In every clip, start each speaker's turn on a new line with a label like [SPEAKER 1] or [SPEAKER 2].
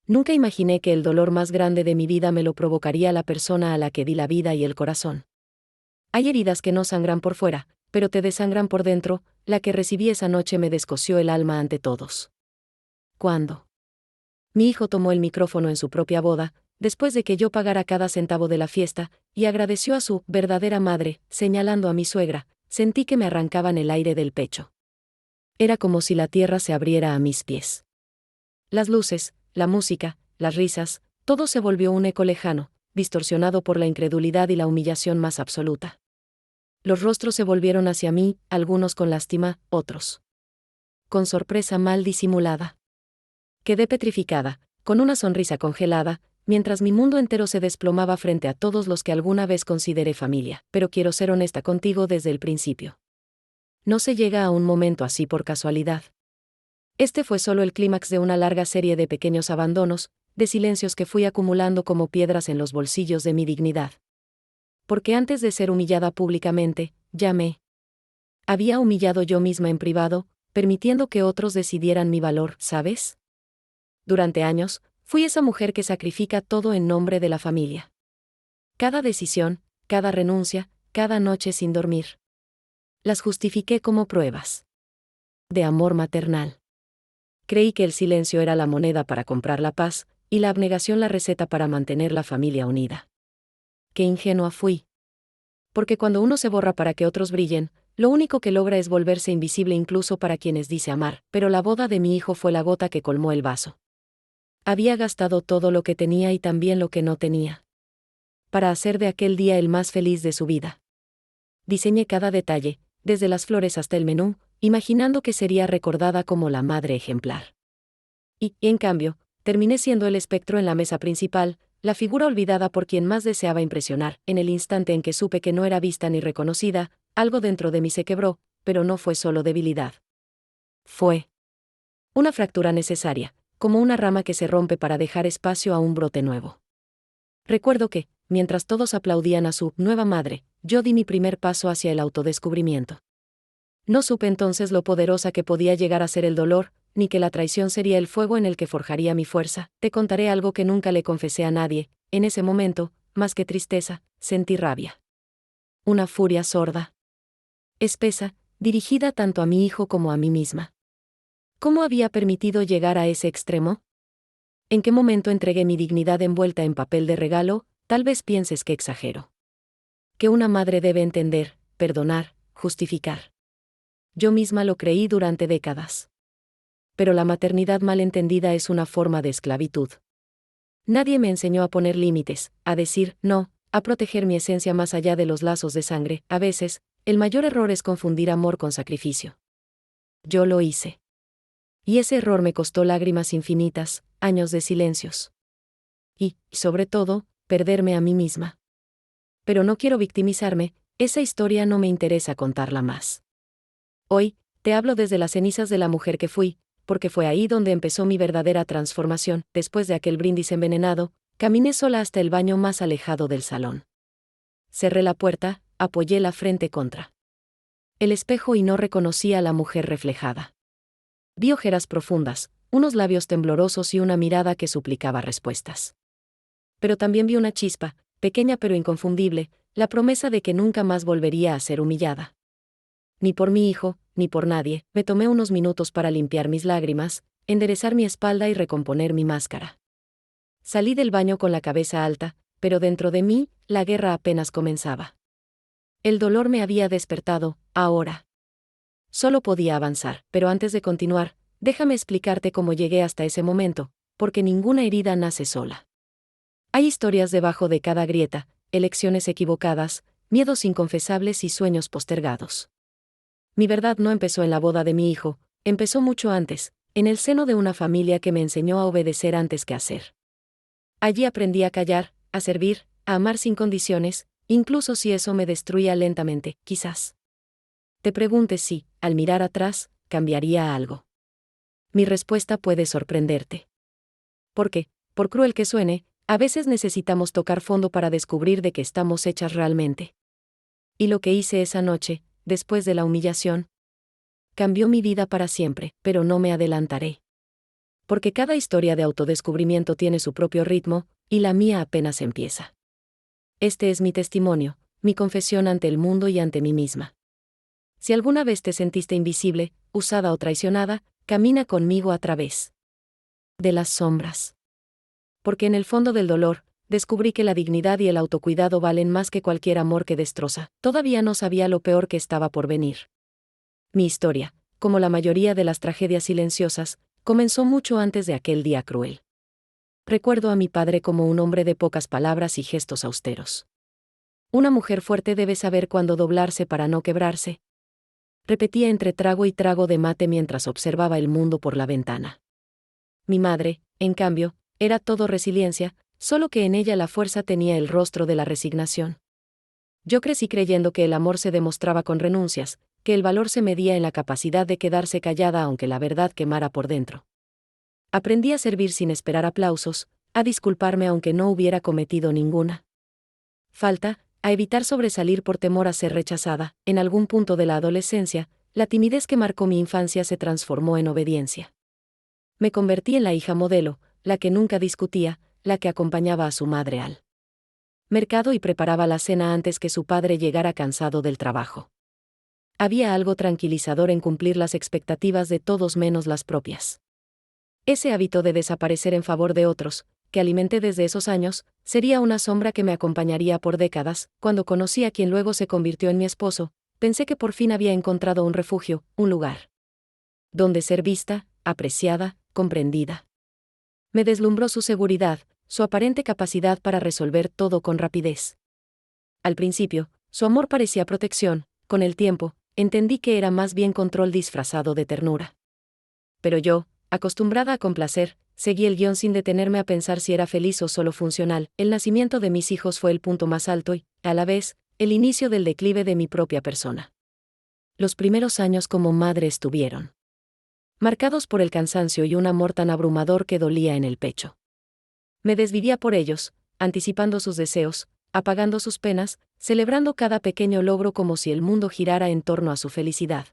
[SPEAKER 1] Nunca imaginé que el dolor más grande de mi vida me lo provocaría la persona a la que di la vida y el corazón. Hay heridas que no sangran por fuera, pero te desangran por dentro. La que recibí esa noche me descosió el alma ante todos. Cuando mi hijo tomó el micrófono en su propia boda, después de que yo pagara cada centavo de la fiesta, y agradeció a su verdadera madre, señalando a mi suegra, sentí que me arrancaban el aire del pecho. Era como si la tierra se abriera a mis pies. Las luces, la música, las risas, todo se volvió un eco lejano, distorsionado por la incredulidad y la humillación más absoluta. Los rostros se volvieron hacia mí, algunos con lástima, otros con sorpresa mal disimulada. Quedé petrificada, con una sonrisa congelada, mientras mi mundo entero se desplomaba frente a todos los que alguna vez consideré familia. Pero quiero ser honesta contigo desde el principio. No se llega a un momento así por casualidad. Este fue solo el clímax de una larga serie de pequeños abandonos, de silencios que fui acumulando como piedras en los bolsillos de mi dignidad. Porque antes de ser humillada públicamente, ya me había humillado yo misma en privado, permitiendo que otros decidieran mi valor, ¿sabes? Durante años, fui esa mujer que sacrifica todo en nombre de la familia. Cada decisión, cada renuncia, cada noche sin dormir. Las justifiqué como pruebas de amor maternal. Creí que el silencio era la moneda para comprar la paz, y la abnegación la receta para mantener la familia unida. Qué ingenua fui. Porque cuando uno se borra para que otros brillen, lo único que logra es volverse invisible incluso para quienes dice amar. Pero la boda de mi hijo fue la gota que colmó el vaso. Había gastado todo lo que tenía y también lo que no tenía, para hacer de aquel día el más feliz de su vida. Diseñé cada detalle, desde las flores hasta el menú, imaginando que sería recordada como la madre ejemplar. Y, en cambio, terminé siendo el espectro en la mesa principal, la figura olvidada por quien más deseaba impresionar. En el instante en que supe que no era vista ni reconocida, algo dentro de mí se quebró, pero no fue solo debilidad. Fue una fractura necesaria, como una rama que se rompe para dejar espacio a un brote nuevo. Recuerdo que, mientras todos aplaudían a su nueva madre, yo di mi primer paso hacia el autodescubrimiento. No supe entonces lo poderosa que podía llegar a ser el dolor, ni que la traición sería el fuego en el que forjaría mi fuerza. Te contaré algo que nunca le confesé a nadie. En ese momento, más que tristeza, sentí rabia. Una furia sorda, espesa, dirigida tanto a mi hijo como a mí misma. ¿Cómo había permitido llegar a ese extremo? ¿En qué momento entregué mi dignidad envuelta en papel de regalo? Tal vez pienses que exagero. Que una madre debe entender, perdonar, justificar. Yo misma lo creí durante décadas. Pero la maternidad mal entendida es una forma de esclavitud. Nadie me enseñó a poner límites, a decir no, a proteger mi esencia más allá de los lazos de sangre. A veces, el mayor error es confundir amor con sacrificio. Yo lo hice. Y ese error me costó lágrimas infinitas, años de silencios. Y, sobre todo, perderme a mí misma. Pero no quiero victimizarme, esa historia no me interesa contarla más. Hoy, te hablo desde las cenizas de la mujer que fui, porque fue ahí donde empezó mi verdadera transformación. Después de aquel brindis envenenado, caminé sola hasta el baño más alejado del salón. Cerré la puerta, apoyé la frente contra el espejo y no reconocí a la mujer reflejada. Vi ojeras profundas, unos labios temblorosos y una mirada que suplicaba respuestas. Pero también vi una chispa, pequeña pero inconfundible, la promesa de que nunca más volvería a ser humillada. Ni por mi hijo, ni por nadie. Me tomé unos minutos para limpiar mis lágrimas, enderezar mi espalda y recomponer mi máscara. Salí del baño con la cabeza alta, pero dentro de mí, la guerra apenas comenzaba. El dolor me había despertado, ahora. Solo podía avanzar, pero antes de continuar, déjame explicarte cómo llegué hasta ese momento, porque ninguna herida nace sola. Hay historias debajo de cada grieta, elecciones equivocadas, miedos inconfesables y sueños postergados. Mi verdad no empezó en la boda de mi hijo, empezó mucho antes, en el seno de una familia que me enseñó a obedecer antes que hacer. Allí aprendí a callar, a servir, a amar sin condiciones, incluso si eso me destruía lentamente, quizás. Te preguntes si, al mirar atrás, cambiaría algo. Mi respuesta puede sorprenderte. Porque, por cruel que suene, a veces necesitamos tocar fondo para descubrir de qué estamos hechas realmente. Y lo que hice esa noche, después de la humillación, cambió mi vida para siempre, pero no me adelantaré. porque cada historia de autodescubrimiento tiene su propio ritmo, y la mía apenas empieza. Este es mi testimonio, mi confesión ante el mundo y ante mí misma. Si alguna vez te sentiste invisible, usada o traicionada, camina conmigo a través de las sombras. Porque en el fondo del dolor, descubrí que la dignidad y el autocuidado valen más que cualquier amor que destroza. Todavía no sabía lo peor que estaba por venir. Mi historia, como la mayoría de las tragedias silenciosas, comenzó mucho antes de aquel día cruel. Recuerdo a mi padre como un hombre de pocas palabras y gestos austeros. Una mujer fuerte debe saber cuándo doblarse para no quebrarse. Repetía entre trago y trago de mate mientras observaba el mundo por la ventana. Mi madre, en cambio, era todo resiliencia, solo que en ella la fuerza tenía el rostro de la resignación. Yo crecí creyendo que el amor se demostraba con renuncias, que el valor se medía en la capacidad de quedarse callada aunque la verdad quemara por dentro. Aprendí a servir sin esperar aplausos, a disculparme aunque no hubiera cometido ninguna falta, a evitar sobresalir por temor a ser rechazada. En algún punto de la adolescencia, la timidez que marcó mi infancia se transformó en obediencia. Me convertí en la hija modelo, la que nunca discutía, la que acompañaba a su madre al mercado y preparaba la cena antes que su padre llegara cansado del trabajo. Había algo tranquilizador en cumplir las expectativas de todos menos las propias. Ese hábito de desaparecer en favor de otros, que alimenté desde esos años, sería una sombra que me acompañaría por décadas. Cuando conocí a quien luego se convirtió en mi esposo, pensé que por fin había encontrado un refugio, un lugar donde ser vista, apreciada, comprendida. Me deslumbró su seguridad, su aparente capacidad para resolver todo con rapidez. Al principio, su amor parecía protección. Con el tiempo, entendí que era más bien control disfrazado de ternura. Pero yo, acostumbrada a complacer, seguí el guión sin detenerme a pensar si era feliz o solo funcional. El nacimiento de mis hijos fue el punto más alto y, a la vez, el inicio del declive de mi propia persona. Los primeros años como madre estuvieron marcados por el cansancio y un amor tan abrumador que dolía en el pecho. Me desvivía por ellos, anticipando sus deseos, apagando sus penas, celebrando cada pequeño logro como si el mundo girara en torno a su felicidad.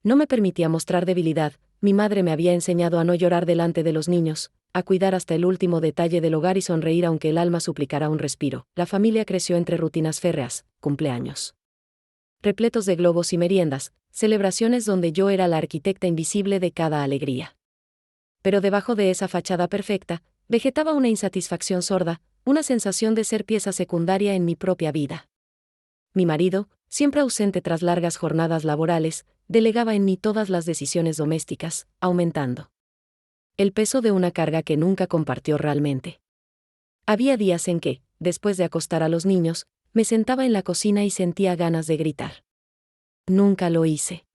[SPEAKER 1] No me permitía mostrar debilidad. Mi madre me había enseñado a no llorar delante de los niños, a cuidar hasta el último detalle del hogar y sonreír aunque el alma suplicara un respiro. La familia creció entre rutinas férreas, cumpleaños repletos de globos y meriendas, celebraciones donde yo era la arquitecta invisible de cada alegría. Pero debajo de esa fachada perfecta, vegetaba una insatisfacción sorda, una sensación de ser pieza secundaria en mi propia vida. Mi marido, siempre ausente tras largas jornadas laborales, delegaba en mí todas las decisiones domésticas, aumentando el peso de una carga que nunca compartió realmente. Había días en que, después de acostar a los niños, me sentaba en la cocina y sentía ganas de gritar. Nunca lo hice.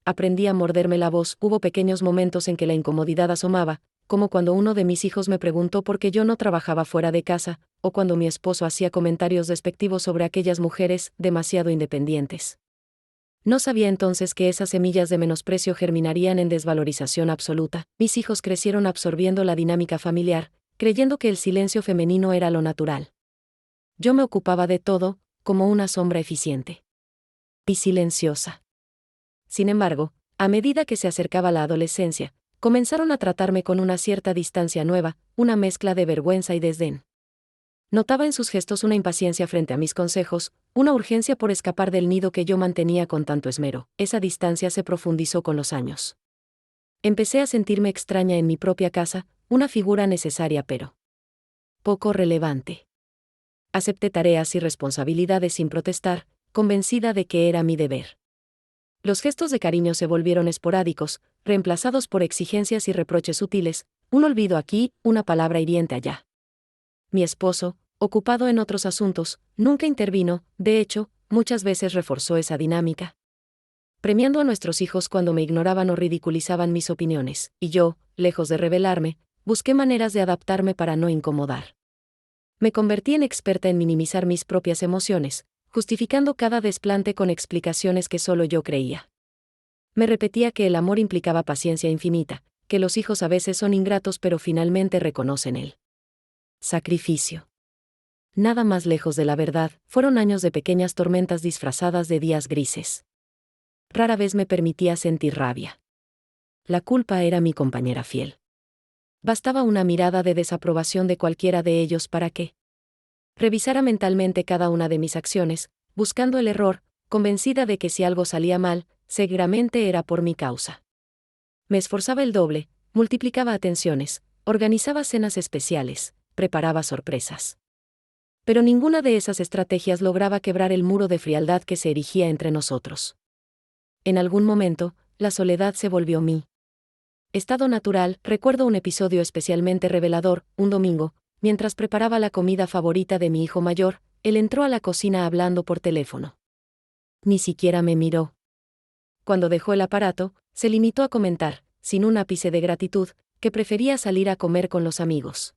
[SPEAKER 1] Aprendí a morderme la voz. Hubo pequeños momentos en que la incomodidad asomaba, como cuando uno de mis hijos me preguntó por qué yo no trabajaba fuera de casa, o cuando mi esposo hacía comentarios despectivos sobre aquellas mujeres demasiado independientes. No sabía entonces que esas semillas de menosprecio germinarían en desvalorización absoluta. Mis hijos crecieron absorbiendo la dinámica familiar, creyendo que el silencio femenino era lo natural. Yo me ocupaba de todo, como una sombra eficiente y silenciosa. Sin embargo, a medida que se acercaba la adolescencia, comenzaron a tratarme con una cierta distancia nueva, una mezcla de vergüenza y desdén. Notaba en sus gestos una impaciencia frente a mis consejos, una urgencia por escapar del nido que yo mantenía con tanto esmero. Esa distancia se profundizó con los años. Empecé a sentirme extraña en mi propia casa, una figura necesaria pero poco relevante. Acepté tareas y responsabilidades sin protestar, convencida de que era mi deber. Los gestos de cariño se volvieron esporádicos, reemplazados por exigencias y reproches sutiles, un olvido aquí, una palabra hiriente allá. Mi esposo, ocupado en otros asuntos, nunca intervino. De hecho, muchas veces reforzó esa dinámica, premiando a nuestros hijos cuando me ignoraban o ridiculizaban mis opiniones, y yo, lejos de rebelarme, busqué maneras de adaptarme para no incomodar. Me convertí en experta en minimizar mis propias emociones, justificando cada desplante con explicaciones que solo yo creía. Me repetía que el amor implicaba paciencia infinita, que los hijos a veces son ingratos pero finalmente reconocen el sacrificio. Nada más lejos de la verdad. Fueron años de pequeñas tormentas disfrazadas de días grises. Rara vez me permitía sentir rabia. La culpa era mi compañera fiel. Bastaba una mirada de desaprobación de cualquiera de ellos para que revisara mentalmente cada una de mis acciones, buscando el error, convencida de que si algo salía mal, seguramente era por mi causa. Me esforzaba el doble, multiplicaba atenciones, organizaba cenas especiales, preparaba sorpresas. Pero ninguna de esas estrategias lograba quebrar el muro de frialdad que se erigía entre nosotros. En algún momento, la soledad se volvió mi estado natural. Recuerdo un episodio especialmente revelador. Un domingo, mientras preparaba la comida favorita de mi hijo mayor, él entró a la cocina hablando por teléfono. Ni siquiera me miró. Cuando dejó el aparato, se limitó a comentar, sin un ápice de gratitud, que prefería salir a comer con los amigos.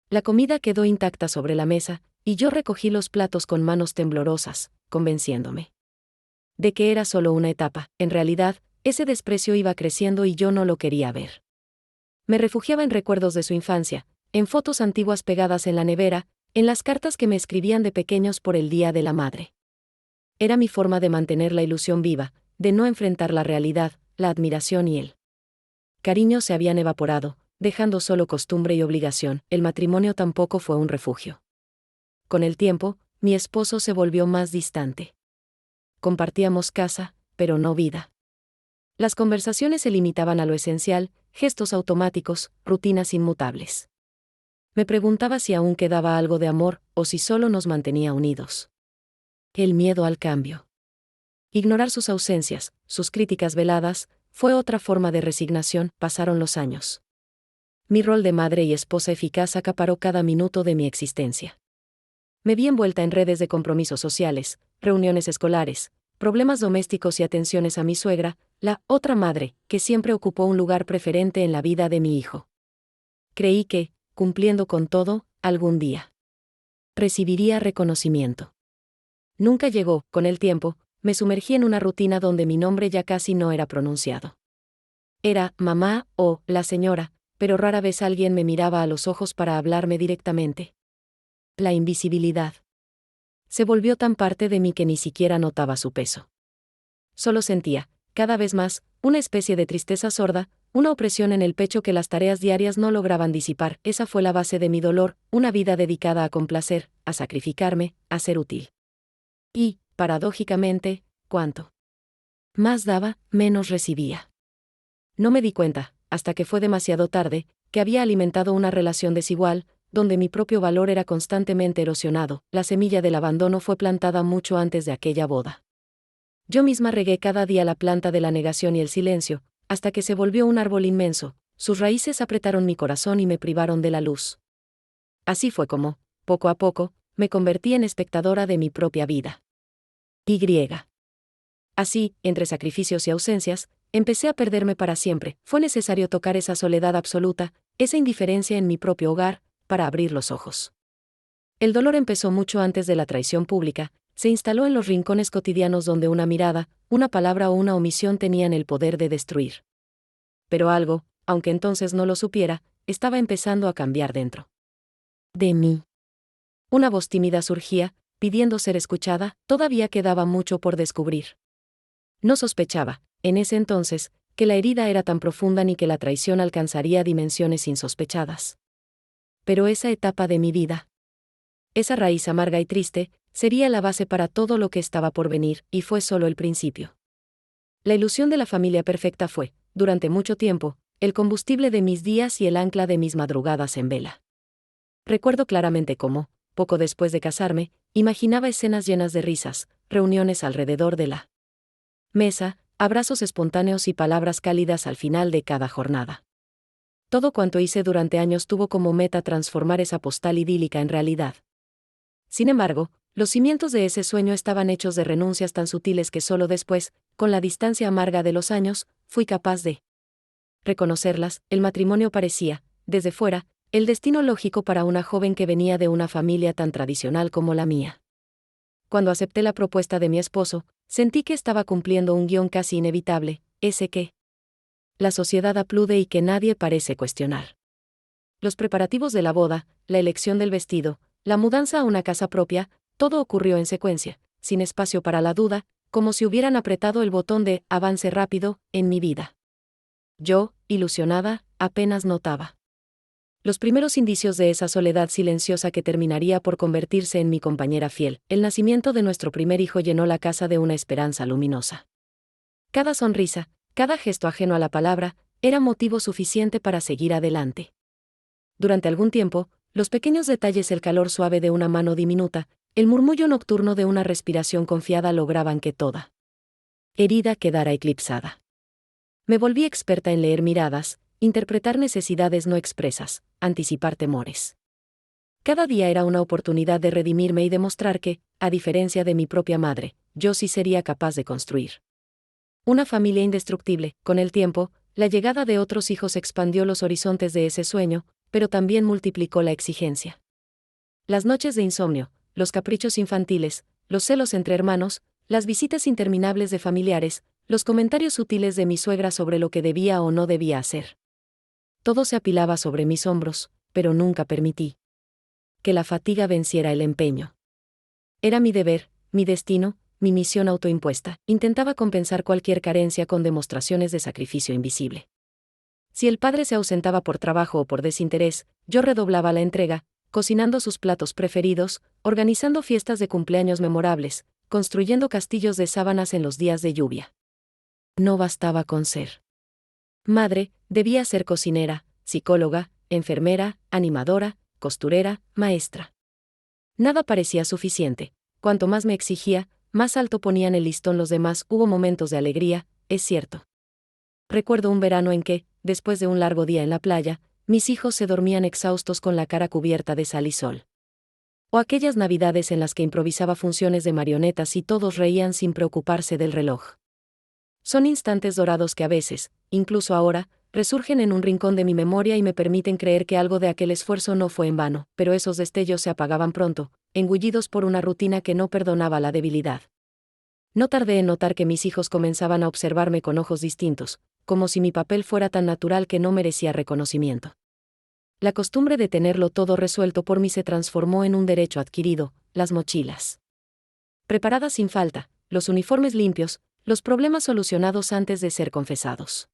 [SPEAKER 1] La comida quedó intacta sobre la mesa, y yo recogí los platos con manos temblorosas, convenciéndome de que era solo una etapa. En realidad, ese desprecio iba creciendo y yo no lo quería ver. Me refugiaba en recuerdos de su infancia, en fotos antiguas pegadas en la nevera, en las cartas que me escribían de pequeños por el Día de la Madre. Era mi forma de mantener la ilusión viva, de no enfrentar la realidad. La admiración y el cariño se habían evaporado, dejando solo costumbre y obligación. El matrimonio tampoco fue un refugio. Con el tiempo, mi esposo se volvió más distante. Compartíamos casa, pero no vida. Las conversaciones se limitaban a lo esencial, gestos automáticos, rutinas inmutables. Me preguntaba si aún quedaba algo de amor, o si solo nos mantenía unidos. El miedo al cambio. Ignorar sus ausencias, sus críticas veladas, fue otra forma de resignación. Pasaron los años. Mi rol de madre y esposa eficaz acaparó cada minuto de mi existencia. Me vi envuelta en redes de compromisos sociales, reuniones escolares, problemas domésticos y atenciones a mi suegra, la otra madre, que siempre ocupó un lugar preferente en la vida de mi hijo. Creí que, cumpliendo con todo, algún día recibiría reconocimiento. Nunca llegó. Con el tiempo, me sumergí en una rutina donde mi nombre ya casi no era pronunciado. Era mamá o la señora, pero rara vez alguien me miraba a los ojos para hablarme directamente. La invisibilidad se volvió tan parte de mí que ni siquiera notaba su peso. Solo sentía, cada vez más, una especie de tristeza sorda, una opresión en el pecho que las tareas diarias no lograban disipar. Esa fue la base de mi dolor, una vida dedicada a complacer, a sacrificarme, a ser útil. Y, paradójicamente, cuanto más daba, menos recibía. No me di cuenta, hasta que fue demasiado tarde, que había alimentado una relación desigual, donde mi propio valor era constantemente erosionado. La semilla del abandono fue plantada mucho antes de aquella boda. Yo misma regué cada día la planta de la negación y el silencio, hasta que se volvió un árbol inmenso. Sus raíces apretaron mi corazón y me privaron de la luz. Así fue como, poco a poco, me convertí en espectadora de mi propia vida. Así, entre sacrificios y ausencias, empecé a perderme para siempre. Fue necesario tocar esa soledad absoluta, esa indiferencia en mi propio hogar, para abrir los ojos. El dolor empezó mucho antes de la traición pública, se instaló en los rincones cotidianos donde una mirada, una palabra o una omisión tenían el poder de destruir. Pero algo, aunque entonces no lo supiera, estaba empezando a cambiar dentro de mí. Una voz tímida surgía, pidiendo ser escuchada. Todavía quedaba mucho por descubrir. No sospechaba, en ese entonces, que la herida era tan profunda ni que la traición alcanzaría dimensiones insospechadas. Pero esa etapa de mi vida, esa raíz amarga y triste, sería la base para todo lo que estaba por venir, y fue solo el principio. La ilusión de la familia perfecta fue, durante mucho tiempo, el combustible de mis días y el ancla de mis madrugadas en vela. Recuerdo claramente cómo, poco después de casarme, imaginaba escenas llenas de risas, reuniones alrededor de la mesa, abrazos espontáneos y palabras cálidas al final de cada jornada. Todo cuanto hice durante años tuvo como meta transformar esa postal idílica en realidad. Sin embargo, los cimientos de ese sueño estaban hechos de renuncias tan sutiles que solo después, con la distancia amarga de los años, fui capaz de reconocerlas. El matrimonio parecía, desde fuera, el destino lógico para una joven que venía de una familia tan tradicional como la mía. Cuando acepté la propuesta de mi esposo, sentí que estaba cumpliendo un guión casi inevitable, ese que la sociedad aplaude y que nadie parece cuestionar. Los preparativos de la boda, la elección del vestido, la mudanza a una casa propia, todo ocurrió en secuencia, sin espacio para la duda, como si hubieran apretado el botón de avance rápido en mi vida. Yo, ilusionada, apenas notaba Los primeros indicios de esa soledad silenciosa que terminaría por convertirse en mi compañera fiel. El nacimiento de nuestro primer hijo llenó la casa de una esperanza luminosa. Cada sonrisa, cada gesto ajeno a la palabra, era motivo suficiente para seguir adelante. Durante algún tiempo, los pequeños detalles, el calor suave de una mano diminuta, el murmullo nocturno de una respiración confiada lograban que toda herida quedara eclipsada. Me volví experta en leer miradas, interpretar necesidades no expresas, anticipar temores. Cada día era una oportunidad de redimirme y demostrar que, a diferencia de mi propia madre, yo sí sería capaz de construir una familia indestructible. Con el tiempo, la llegada de otros hijos expandió los horizontes de ese sueño, pero también multiplicó la exigencia. Las noches de insomnio, los caprichos infantiles, los celos entre hermanos, las visitas interminables de familiares, los comentarios sutiles de mi suegra sobre lo que debía o no debía hacer. Todo se apilaba sobre mis hombros, pero nunca permití que la fatiga venciera el empeño. Era mi deber, mi destino, mi misión autoimpuesta. Intentaba compensar cualquier carencia con demostraciones de sacrificio invisible. Si el padre se ausentaba por trabajo o por desinterés, yo redoblaba la entrega, cocinando sus platos preferidos, organizando fiestas de cumpleaños memorables, construyendo castillos de sábanas en los días de lluvia. No bastaba con ser madre, debía ser cocinera, psicóloga, enfermera, animadora, costurera, maestra. Nada parecía suficiente. Cuanto más me exigía, más alto ponían el listón los demás. Hubo momentos de alegría, es cierto. Recuerdo un verano en que, después de un largo día en la playa, mis hijos se dormían exhaustos con la cara cubierta de sal y sol. O aquellas navidades en las que improvisaba funciones de marionetas y todos reían sin preocuparse del reloj. Son instantes dorados que a veces, incluso ahora, resurgen en un rincón de mi memoria y me permiten creer que algo de aquel esfuerzo no fue en vano, pero esos destellos se apagaban pronto, engullidos por una rutina que no perdonaba la debilidad. No tardé en notar que mis hijos comenzaban a observarme con ojos distintos, como si mi papel fuera tan natural que no merecía reconocimiento. La costumbre de tenerlo todo resuelto por mí se transformó en un derecho adquirido, las mochilas preparadas sin falta, los uniformes limpios, los problemas solucionados antes de ser confesados.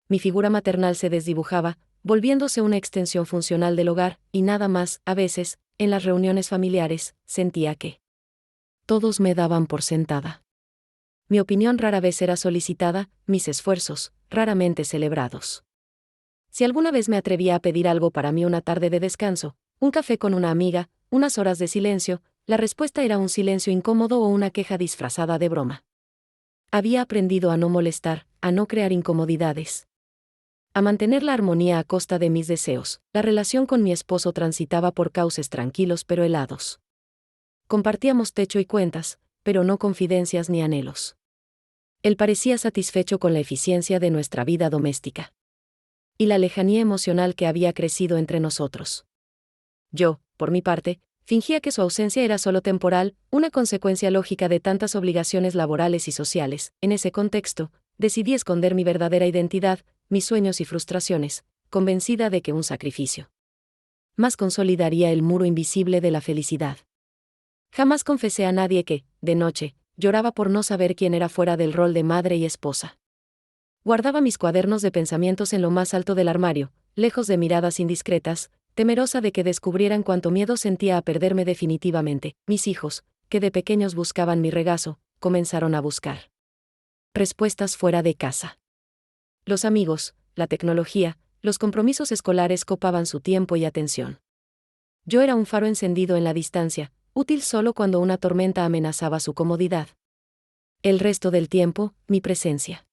[SPEAKER 1] Mi figura maternal se desdibujaba, volviéndose una extensión funcional del hogar, y nada más. A veces, en las reuniones familiares, sentía que todos me daban por sentada. Mi opinión rara vez era solicitada, mis esfuerzos, raramente celebrados. Si alguna vez me atrevía a pedir algo para mí, una tarde de descanso, un café con una amiga, unas horas de silencio, la respuesta era un silencio incómodo o una queja disfrazada de broma. Había aprendido a no molestar, a no crear incomodidades, a mantener la armonía a costa de mis deseos. La relación con mi esposo transitaba por cauces tranquilos pero helados. Compartíamos techo y cuentas, pero no confidencias ni anhelos. Él parecía satisfecho con la eficiencia de nuestra vida doméstica y la lejanía emocional que había crecido entre nosotros. Yo, por mi parte, fingía que su ausencia era solo temporal, una consecuencia lógica de tantas obligaciones laborales y sociales. En ese contexto, decidí esconder mi verdadera identidad, mis sueños y frustraciones, convencida de que un sacrificio más consolidaría el muro invisible de la felicidad. Jamás confesé a nadie que, de noche, lloraba por no saber quién era fuera del rol de madre y esposa. Guardaba mis cuadernos de pensamientos en lo más alto del armario, lejos de miradas indiscretas, temerosa de que descubrieran cuánto miedo sentía a perderme definitivamente. Mis hijos, que de pequeños buscaban mi regazo, comenzaron a buscar respuestas fuera de casa. Los amigos, la tecnología, los compromisos escolares copaban su tiempo y atención. Yo era un faro encendido en la distancia, útil solo cuando una tormenta amenazaba su comodidad. El resto del tiempo, mi presencia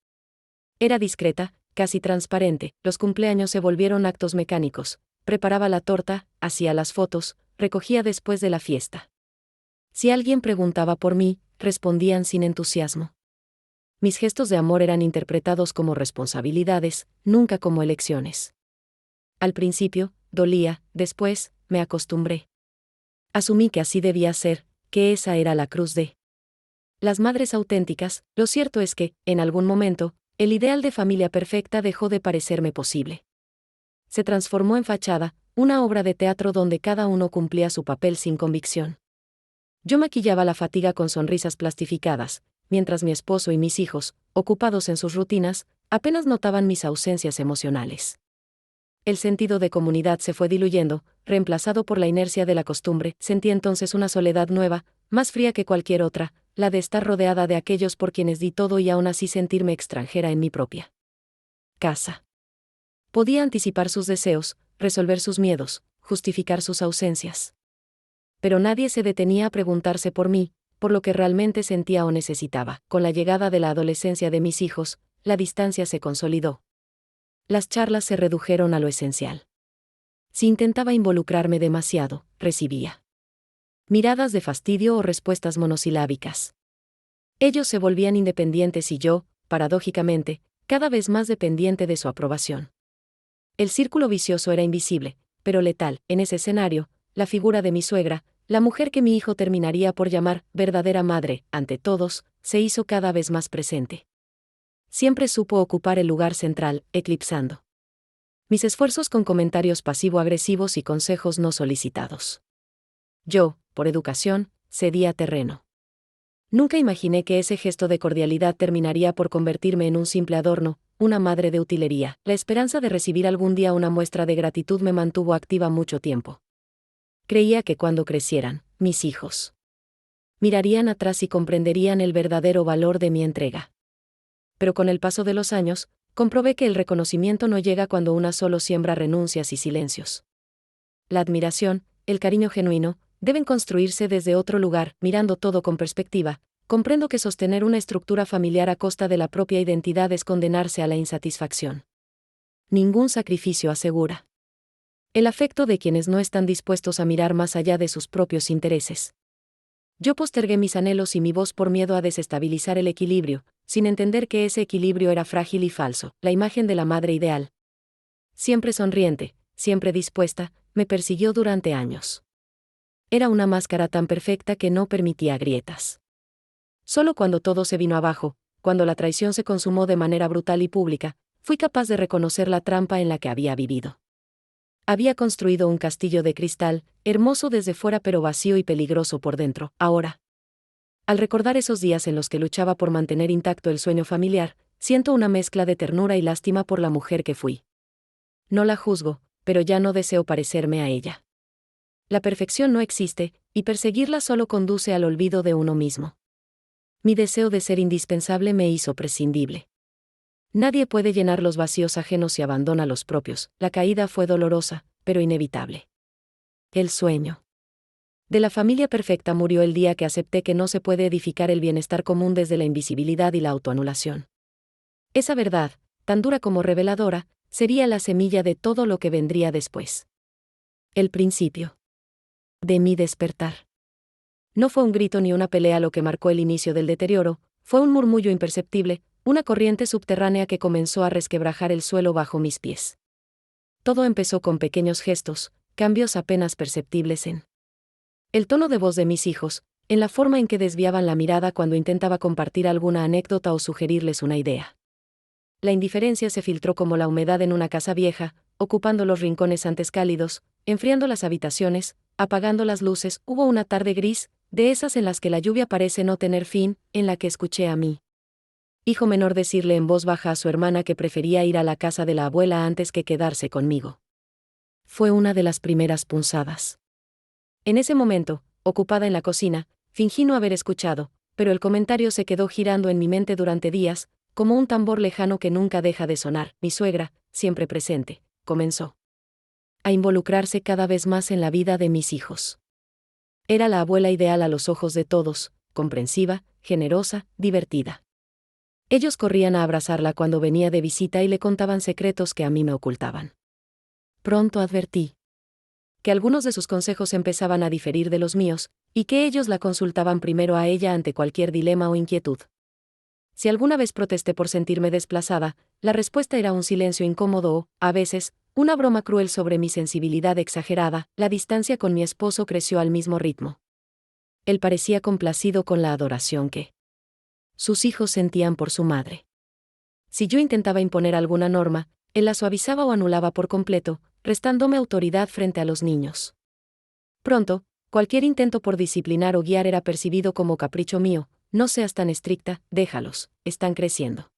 [SPEAKER 1] era discreta, casi transparente. Los cumpleaños se volvieron actos mecánicos. Preparaba la torta, hacía las fotos, recogía después de la fiesta. Si alguien preguntaba por mí, respondían sin entusiasmo. Mis gestos de amor eran interpretados como responsabilidades, nunca como elecciones. Al principio, dolía, después, me acostumbré. Asumí que así debía ser, que esa era la cruz de las madres auténticas. Lo cierto es que, en algún momento, el ideal de familia perfecta dejó de parecerme posible. Se transformó en fachada, una obra de teatro donde cada uno cumplía su papel sin convicción. Yo maquillaba la fatiga con sonrisas plastificadas, mientras mi esposo y mis hijos, ocupados en sus rutinas, apenas notaban mis ausencias emocionales. El sentido de comunidad se fue diluyendo, reemplazado por la inercia de la costumbre. Sentí entonces una soledad nueva, más fría que cualquier otra, la de estar rodeada de aquellos por quienes di todo y aún así sentirme extranjera en mi propia casa. Podía anticipar sus deseos, resolver sus miedos, justificar sus ausencias. Pero nadie se detenía a preguntarse por mí, por lo que realmente sentía o necesitaba. Con la llegada de la adolescencia de mis hijos, la distancia se consolidó. Las charlas se redujeron a lo esencial. Si intentaba involucrarme demasiado, recibía miradas de fastidio o respuestas monosilábicas. Ellos se volvían independientes y yo, paradójicamente, cada vez más dependiente de su aprobación. El círculo vicioso era invisible, pero letal. En ese escenario, la figura de mi suegra, la mujer que mi hijo terminaría por llamar verdadera madre, ante todos, se hizo cada vez más presente. Siempre supo ocupar el lugar central, eclipsando mis esfuerzos con comentarios pasivo-agresivos y consejos no solicitados. Yo, por educación, cedía terreno. Nunca imaginé que ese gesto de cordialidad terminaría por convertirme en un simple adorno, una madre de utilería. La esperanza de recibir algún día una muestra de gratitud me mantuvo activa mucho tiempo. Creía que cuando crecieran, mis hijos mirarían atrás y comprenderían el verdadero valor de mi entrega. Pero con el paso de los años, comprobé que el reconocimiento no llega cuando una solo siembra renuncias y silencios. La admiración, el cariño genuino, deben construirse desde otro lugar, mirando todo con perspectiva. Comprendo que sostener una estructura familiar a costa de la propia identidad es condenarse a la insatisfacción. Ningún sacrificio asegura el afecto de quienes no están dispuestos a mirar más allá de sus propios intereses. Yo postergué mis anhelos y mi voz por miedo a desestabilizar el equilibrio, sin entender que ese equilibrio era frágil y falso. La imagen de la madre ideal, siempre sonriente, siempre dispuesta, me persiguió durante años. Era una máscara tan perfecta que no permitía grietas. Solo cuando todo se vino abajo, cuando la traición se consumó de manera brutal y pública, fui capaz de reconocer la trampa en la que había vivido. Había construido un castillo de cristal, hermoso desde fuera pero vacío y peligroso por dentro. Ahora, al recordar esos días en los que luchaba por mantener intacto el sueño familiar, siento una mezcla de ternura y lástima por la mujer que fui. No la juzgo, pero ya no deseo parecerme a ella. La perfección no existe, y perseguirla solo conduce al olvido de uno mismo. Mi deseo de ser indispensable me hizo prescindible. Nadie puede llenar los vacíos ajenos y abandona los propios. La caída fue dolorosa, pero inevitable. El sueño de la familia perfecta murió el día que acepté que no se puede edificar el bienestar común desde la invisibilidad y la autoanulación. Esa verdad, tan dura como reveladora, sería la semilla de todo lo que vendría después. El principio de mi despertar. No fue un grito ni una pelea lo que marcó el inicio del deterioro, fue un murmullo imperceptible, una corriente subterránea que comenzó a resquebrajar el suelo bajo mis pies. Todo empezó con pequeños gestos, cambios apenas perceptibles en el tono de voz de mis hijos, en la forma en que desviaban la mirada cuando intentaba compartir alguna anécdota o sugerirles una idea. La indiferencia se filtró como la humedad en una casa vieja, ocupando los rincones antes cálidos, enfriando las habitaciones, apagando las luces. Hubo una tarde gris, de esas en las que la lluvia parece no tener fin, en la que escuché a mí hijo menor decirle en voz baja a su hermana que prefería ir a la casa de la abuela antes que quedarse conmigo. Fue una de las primeras punzadas. En ese momento, ocupada en la cocina, fingí no haber escuchado, pero el comentario se quedó girando en mi mente durante días, como un tambor lejano que nunca deja de sonar. Mi suegra, siempre presente, comenzó a involucrarse cada vez más en la vida de mis hijos. Era la abuela ideal a los ojos de todos, comprensiva, generosa, divertida. Ellos corrían a abrazarla cuando venía de visita y le contaban secretos que a mí me ocultaban. Pronto advertí que algunos de sus consejos empezaban a diferir de los míos, y que ellos la consultaban primero a ella ante cualquier dilema o inquietud. Si alguna vez protesté por sentirme desplazada, la respuesta era un silencio incómodo o, a veces, una broma cruel sobre mi sensibilidad exagerada. La distancia con mi esposo creció al mismo ritmo. Él parecía complacido con la adoración que sus hijos sentían por su madre. Si yo intentaba imponer alguna norma, él la suavizaba o anulaba por completo, restándome autoridad frente a los niños. Pronto, cualquier intento por disciplinar o guiar era percibido como capricho mío. No seas tan estricta, déjalos, están creciendo.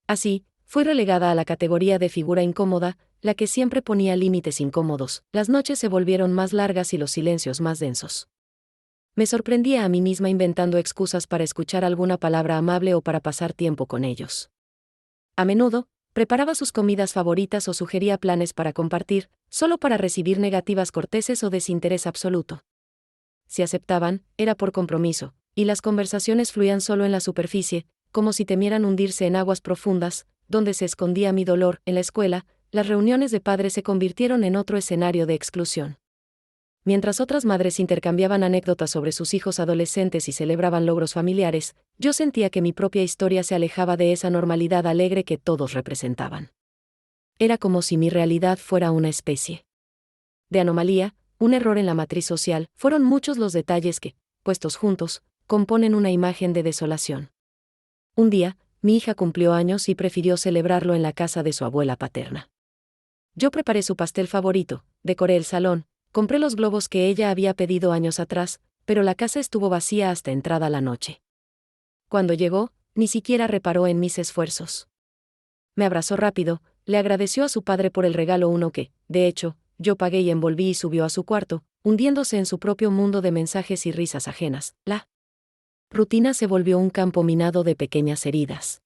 [SPEAKER 1] Así, fui relegada a la categoría de figura incómoda, la que siempre ponía límites incómodos. Las noches se volvieron más largas y los silencios más densos. Me sorprendía a mí misma inventando excusas para escuchar alguna palabra amable o para pasar tiempo con ellos. A menudo, preparaba sus comidas favoritas o sugería planes para compartir, solo para recibir negativas corteses o desinterés absoluto. Si aceptaban, era por compromiso, y las conversaciones fluían solo en la superficie, como si temieran hundirse en aguas profundas, donde se escondía mi dolor. En la escuela, las reuniones de padres se convirtieron en otro escenario de exclusión. Mientras otras madres intercambiaban anécdotas sobre sus hijos adolescentes y celebraban logros familiares, yo sentía que mi propia historia se alejaba de esa normalidad alegre que todos representaban. Era como si mi realidad fuera una especie de anomalía, un error en la matriz social. Fueron muchos los detalles que, puestos juntos, componen una imagen de desolación. Un día, mi hija cumplió años y prefirió celebrarlo en la casa de su abuela paterna. Yo preparé su pastel favorito, decoré el salón, compré los globos que ella había pedido años atrás, pero la casa estuvo vacía hasta entrada la noche. Cuando llegó, ni siquiera reparó en mis esfuerzos. Me abrazó rápido, le agradeció a su padre por el regalo, uno que, de hecho, yo pagué, y envolví, y subió a su cuarto, hundiéndose en su propio mundo de mensajes y risas ajenas. La rutina se volvió un campo minado de pequeñas heridas.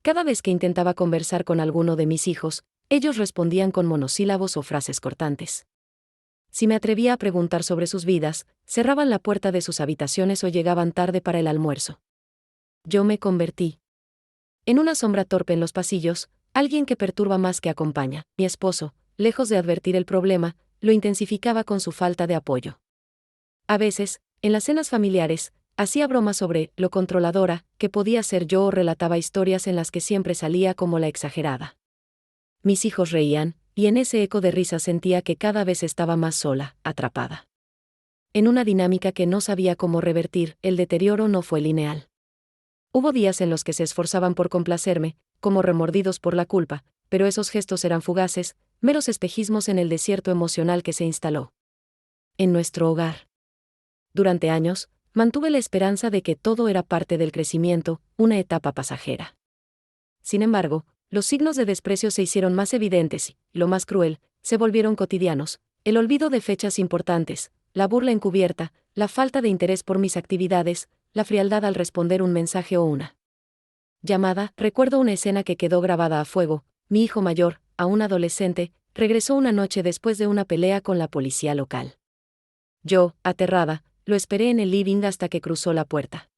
[SPEAKER 1] Cada vez que intentaba conversar con alguno de mis hijos, ellos respondían con monosílabos o frases cortantes. Si me atrevía a preguntar sobre sus vidas, cerraban la puerta de sus habitaciones o llegaban tarde para el almuerzo. Yo me convertí en una sombra torpe en los pasillos, alguien que perturba más que acompaña. Mi esposo, lejos de advertir el problema, lo intensificaba con su falta de apoyo. A veces, en las cenas familiares, hacía bromas sobre lo controladora que podía ser yo o relataba historias en las que siempre salía como la exagerada. Mis hijos reían, y en ese eco de risa sentía que cada vez estaba más sola, atrapada en una dinámica que no sabía cómo revertir. El deterioro no fue lineal. Hubo días en los que se esforzaban por complacerme, como remordidos por la culpa, pero esos gestos eran fugaces, meros espejismos en el desierto emocional que se instaló en nuestro hogar. Durante años, mantuve la esperanza de que todo era parte del crecimiento, una etapa pasajera. Sin embargo, los signos de desprecio se hicieron más evidentes y, lo más cruel, se volvieron cotidianos: el olvido de fechas importantes, la burla encubierta, la falta de interés por mis actividades, la frialdad al responder un mensaje o una llamada. Recuerdo una escena que quedó grabada a fuego. Mi hijo mayor, aún adolescente, regresó una noche después de una pelea con la policía local. Yo, aterrada, lo esperé en el living hasta que cruzó la puerta.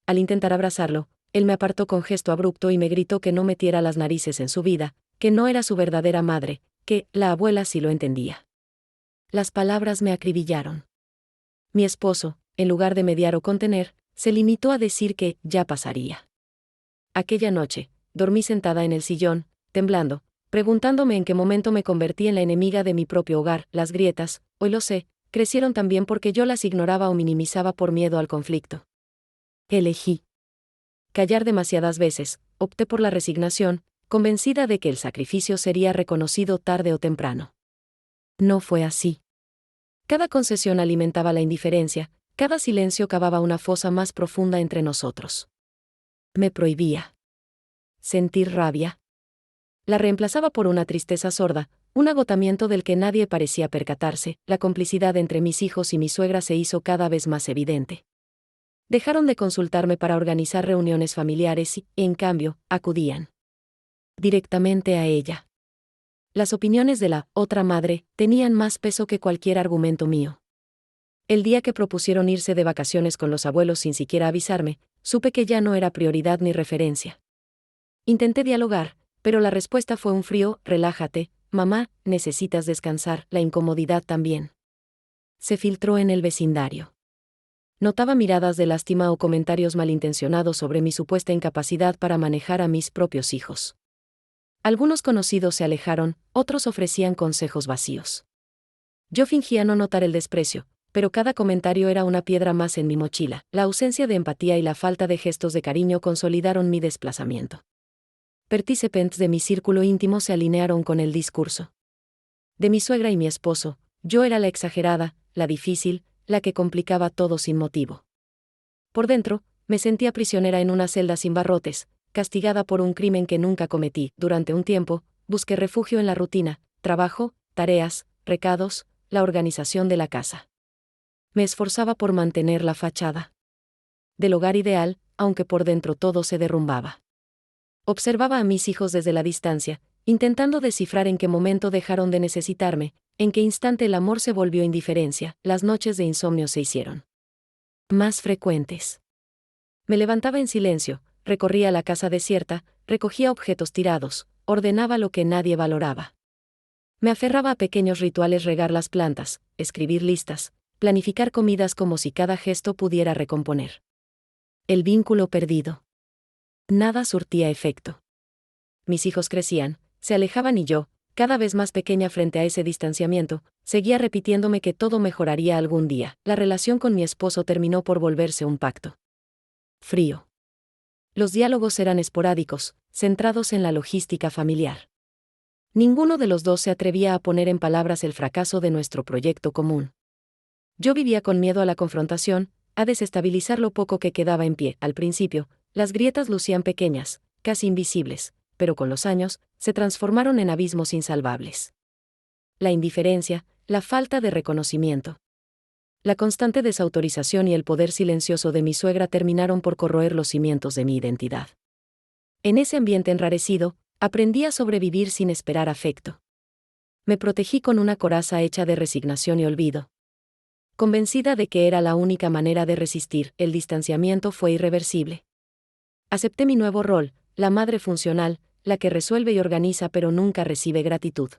[SPEAKER 1] Al intentar abrazarlo, él me apartó con gesto abrupto y me gritó que no metiera las narices en su vida, que no era su verdadera madre, que la abuela sí lo entendía. Las palabras me acribillaron. Mi esposo, en lugar de mediar o contener, se limitó a decir que ya pasaría. Aquella noche, dormí sentada en el sillón, temblando, preguntándome en qué momento me convertí en la enemiga de mi propio hogar. Las grietas, hoy lo sé, crecieron también porque yo las ignoraba o minimizaba por miedo al conflicto. Elegí callar demasiadas veces, opté por la resignación, convencida de que el sacrificio sería reconocido tarde o temprano. No fue así. Cada concesión alimentaba la indiferencia, cada silencio cavaba una fosa más profunda entre nosotros. Me prohibía sentir rabia. La reemplazaba por una tristeza sorda, un agotamiento del que nadie parecía percatarse. La complicidad entre mis hijos y mi suegra se hizo cada vez más evidente. Dejaron de consultarme para organizar reuniones familiares y, en cambio, acudían directamente a ella. Las opiniones de la otra madre tenían más peso que cualquier argumento mío. El día que propusieron irse de vacaciones con los abuelos sin siquiera avisarme, supe que ya no era prioridad ni referencia. Intenté dialogar, pero la respuesta fue un frío: relájate, mamá, necesitas descansar. La incomodidad también se filtró en el vecindario. Notaba miradas de lástima o comentarios malintencionados sobre mi supuesta incapacidad para manejar a mis propios hijos. Algunos conocidos se alejaron, otros ofrecían consejos vacíos. Yo fingía no notar el desprecio, pero cada comentario era una piedra más en mi mochila. La ausencia de empatía y la falta de gestos de cariño consolidaron mi desplazamiento. Participants de mi círculo íntimo se alinearon con el discurso de mi suegra y mi esposo. Yo era la exagerada, la difícil, la que complicaba todo sin motivo. Por dentro, me sentía prisionera en una celda sin barrotes, castigada por un crimen que nunca cometí. Durante un tiempo, busqué refugio en la rutina, trabajo, tareas, recados, la organización de la casa. Me esforzaba por mantener la fachada del hogar ideal, aunque por dentro todo se derrumbaba. Observaba a mis hijos desde la distancia, intentando descifrar en qué momento dejaron de necesitarme, en qué instante el amor se volvió indiferencia. Las noches de insomnio se hicieron más frecuentes. Me levantaba en silencio, recorría la casa desierta, recogía objetos tirados, ordenaba lo que nadie valoraba. Me aferraba a pequeños rituales: regar las plantas, escribir listas, planificar comidas, como si cada gesto pudiera recomponer el vínculo perdido. Nada surtía efecto. Mis hijos crecían, se alejaban y yo, cada vez más pequeña frente a ese distanciamiento, seguía repitiéndome que todo mejoraría algún día. La relación con mi esposo terminó por volverse un pacto frío. Los diálogos eran esporádicos, centrados en la logística familiar. Ninguno de los dos se atrevía a poner en palabras el fracaso de nuestro proyecto común. Yo vivía con miedo a la confrontación, a desestabilizar lo poco que quedaba en pie. Al principio, las grietas lucían pequeñas, casi invisibles, pero con los años, se transformaron en abismos insalvables. La indiferencia, la falta de reconocimiento, la constante desautorización y el poder silencioso de mi suegra terminaron por corroer los cimientos de mi identidad. En ese ambiente enrarecido, aprendí a sobrevivir sin esperar afecto. Me protegí con una coraza hecha de resignación y olvido. Convencida de que era la única manera de resistir, el distanciamiento fue irreversible. Acepté mi nuevo rol, la madre funcional, la que resuelve y organiza pero nunca recibe gratitud.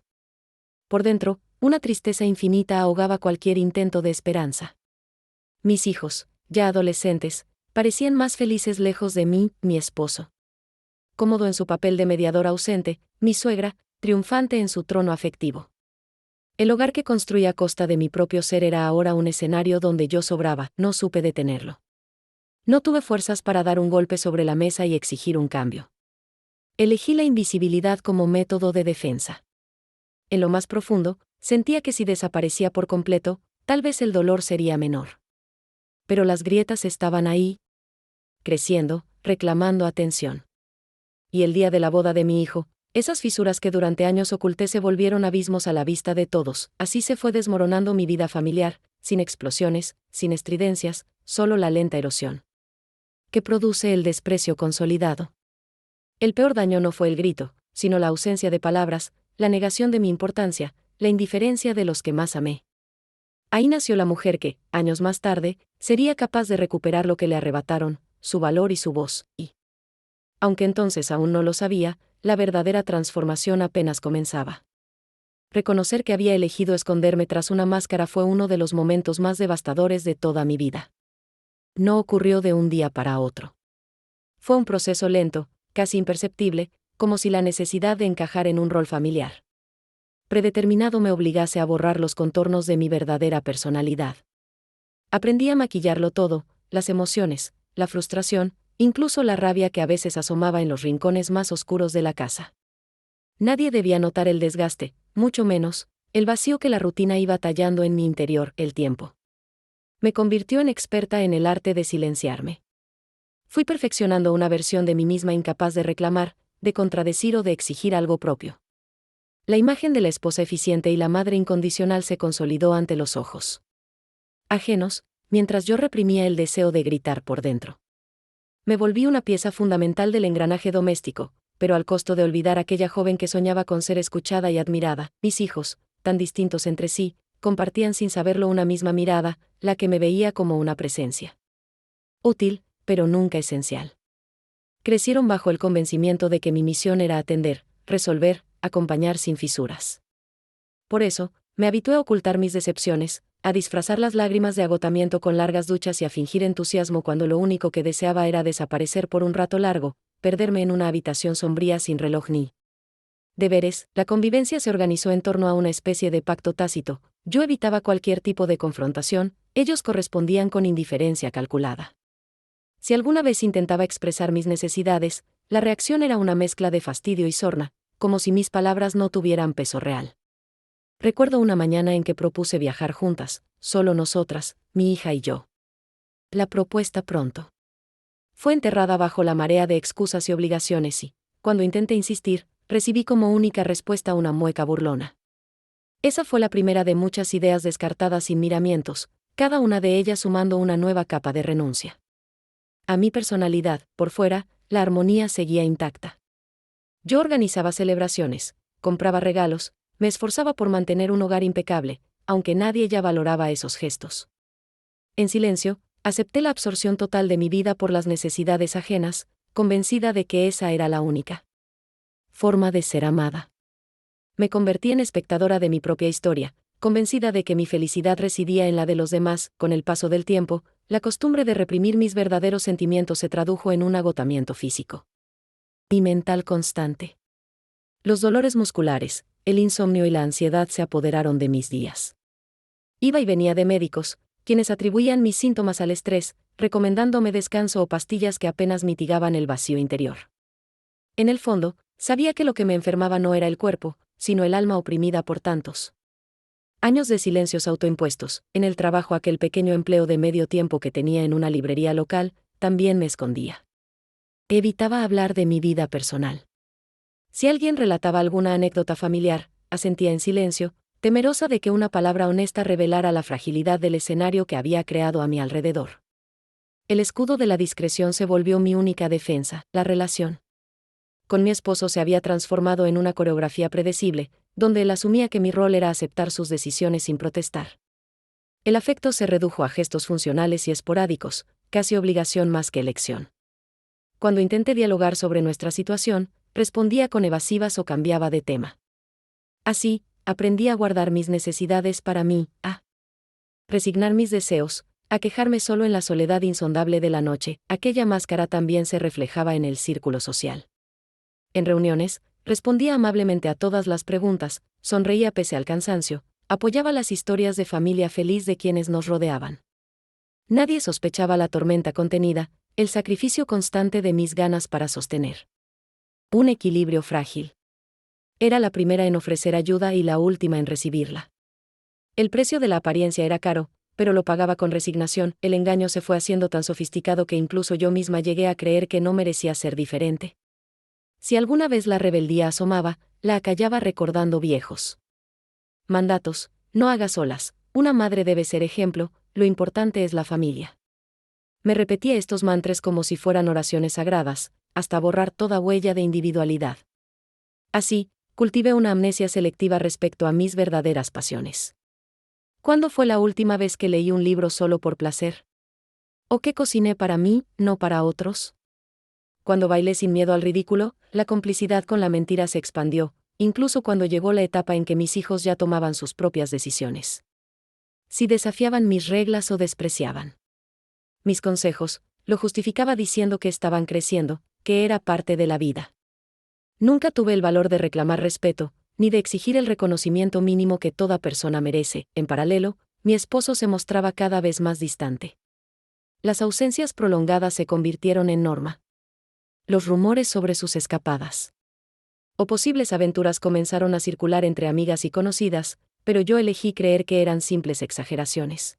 [SPEAKER 1] Por dentro, una tristeza infinita ahogaba cualquier intento de esperanza. Mis hijos, ya adolescentes, parecían más felices lejos de mí, mi esposo. Cómodo en su papel de mediador ausente, mi suegra, triunfante en su trono afectivo. El hogar que construí a costa de mi propio ser era ahora un escenario donde yo sobraba. No supe detenerlo. No tuve fuerzas para dar un golpe sobre la mesa y exigir un cambio. Elegí la invisibilidad como método de defensa. En lo más profundo, sentía que si desaparecía por completo, tal vez el dolor sería menor. Pero las grietas estaban ahí, creciendo, reclamando atención. Y el día de la boda de mi hijo, esas fisuras que durante años oculté se volvieron abismos a la vista de todos. Así se fue desmoronando mi vida familiar, sin explosiones, sin estridencias, solo la lenta erosión que produce el desprecio consolidado. El peor daño no fue el grito, sino la ausencia de palabras, la negación de mi importancia, la indiferencia de los que más amé. Ahí nació la mujer que, años más tarde, sería capaz de recuperar lo que le arrebataron, su valor y su voz, y, aunque entonces aún no lo sabía, la verdadera transformación apenas comenzaba. Reconocer que había elegido esconderme tras una máscara fue uno de los momentos más devastadores de toda mi vida. No ocurrió de un día para otro. Fue un proceso lento, casi imperceptible, como si la necesidad de encajar en un rol familiar predeterminado me obligase a borrar los contornos de mi verdadera personalidad. Aprendí a maquillarlo todo, las emociones, la frustración, incluso la rabia que a veces asomaba en los rincones más oscuros de la casa. Nadie debía notar el desgaste, mucho menos, el vacío que la rutina iba tallando en mi interior. El tiempo me convirtió en experta en el arte de silenciarme. Fui perfeccionando una versión de mí misma incapaz de reclamar, de contradecir o de exigir algo propio. La imagen de la esposa eficiente y la madre incondicional se consolidó ante los ojos ajenos, mientras yo reprimía el deseo de gritar por dentro. Me volví una pieza fundamental del engranaje doméstico, pero al costo de olvidar a aquella joven que soñaba con ser escuchada y admirada. Mis hijos, tan distintos entre sí, compartían sin saberlo una misma mirada, la que me veía como una presencia útil, pero nunca esencial. Crecieron bajo el convencimiento de que mi misión era atender, resolver, acompañar sin fisuras. Por eso, me habitué a ocultar mis decepciones, a disfrazar las lágrimas de agotamiento con largas duchas y a fingir entusiasmo cuando lo único que deseaba era desaparecer por un rato largo, perderme en una habitación sombría sin reloj ni deberes. La convivencia se organizó en torno a una especie de pacto tácito. Yo evitaba cualquier tipo de confrontación, ellos correspondían con indiferencia calculada. Si alguna vez intentaba expresar mis necesidades, la reacción era una mezcla de fastidio y sorna, como si mis palabras no tuvieran peso real. Recuerdo una mañana en que propuse viajar juntas, solo nosotras, mi hija y yo. La propuesta pronto fue enterrada bajo la marea de excusas y obligaciones y, cuando intenté insistir, recibí como única respuesta una mueca burlona. Esa fue la primera de muchas ideas descartadas sin miramientos, cada una de ellas sumando una nueva capa de renuncia. A mi personalidad, por fuera, la armonía seguía intacta. Yo organizaba celebraciones, compraba regalos, me esforzaba por mantener un hogar impecable, aunque nadie ya valoraba esos gestos. En silencio, acepté la absorción total de mi vida por las necesidades ajenas, convencida de que esa era la única forma de ser amada. Me convertí en espectadora de mi propia historia, convencida de que mi felicidad residía en la de los demás. Con el paso del tiempo, la costumbre de reprimir mis verdaderos sentimientos se tradujo en un agotamiento físico y mental constante. Los dolores musculares, el insomnio y la ansiedad se apoderaron de mis días. Iba y venía de médicos, quienes atribuían mis síntomas al estrés, recomendándome descanso o pastillas que apenas mitigaban el vacío interior. En el fondo, sabía que lo que me enfermaba no era el cuerpo, sino el alma oprimida por tantos años de silencios autoimpuestos. En el trabajo, aquel pequeño empleo de medio tiempo que tenía en una librería local, también me escondía. Evitaba hablar de mi vida personal. Si alguien relataba alguna anécdota familiar, asentía en silencio, temerosa de que una palabra honesta revelara la fragilidad del escenario que había creado a mi alrededor. El escudo de la discreción se volvió mi única defensa. La relación con mi esposo se había transformado en una coreografía predecible, donde él asumía que mi rol era aceptar sus decisiones sin protestar. El afecto se redujo a gestos funcionales y esporádicos, casi obligación más que elección. Cuando intenté dialogar sobre nuestra situación, respondía con evasivas o cambiaba de tema. Así, aprendí a guardar mis necesidades para mí, a resignar mis deseos, a quejarme solo en la soledad insondable de la noche. Aquella máscara también se reflejaba en el círculo social. En reuniones, respondía amablemente a todas las preguntas, sonreía pese al cansancio, apoyaba las historias de familia feliz de quienes nos rodeaban. Nadie sospechaba la tormenta contenida, el sacrificio constante de mis ganas para sostener un equilibrio frágil. Era la primera en ofrecer ayuda y la última en recibirla. El precio de la apariencia era caro, pero lo pagaba con resignación. El engaño se fue haciendo tan sofisticado que incluso yo misma llegué a creer que no merecía ser diferente. Si alguna vez la rebeldía asomaba, la acallaba recordando viejos mandatos: no hagas olas, una madre debe ser ejemplo, lo importante es la familia. Me repetía estos mantras como si fueran oraciones sagradas, hasta borrar toda huella de individualidad. Así, cultivé una amnesia selectiva respecto a mis verdaderas pasiones. ¿Cuándo fue la última vez que leí un libro solo por placer? ¿O qué cociné para mí, no para otros? Cuando bailé sin miedo al ridículo, la complicidad con la mentira se expandió, incluso cuando llegó la etapa en que mis hijos ya tomaban sus propias decisiones. Si desafiaban mis reglas o despreciaban mis consejos, lo justificaba diciendo que estaban creciendo, que era parte de la vida. Nunca tuve el valor de reclamar respeto, ni de exigir el reconocimiento mínimo que toda persona merece. En paralelo, mi esposo se mostraba cada vez más distante. Las ausencias prolongadas se convirtieron en norma. Los rumores sobre sus escapadas o posibles aventuras comenzaron a circular entre amigas y conocidas, pero yo elegí creer que eran simples exageraciones.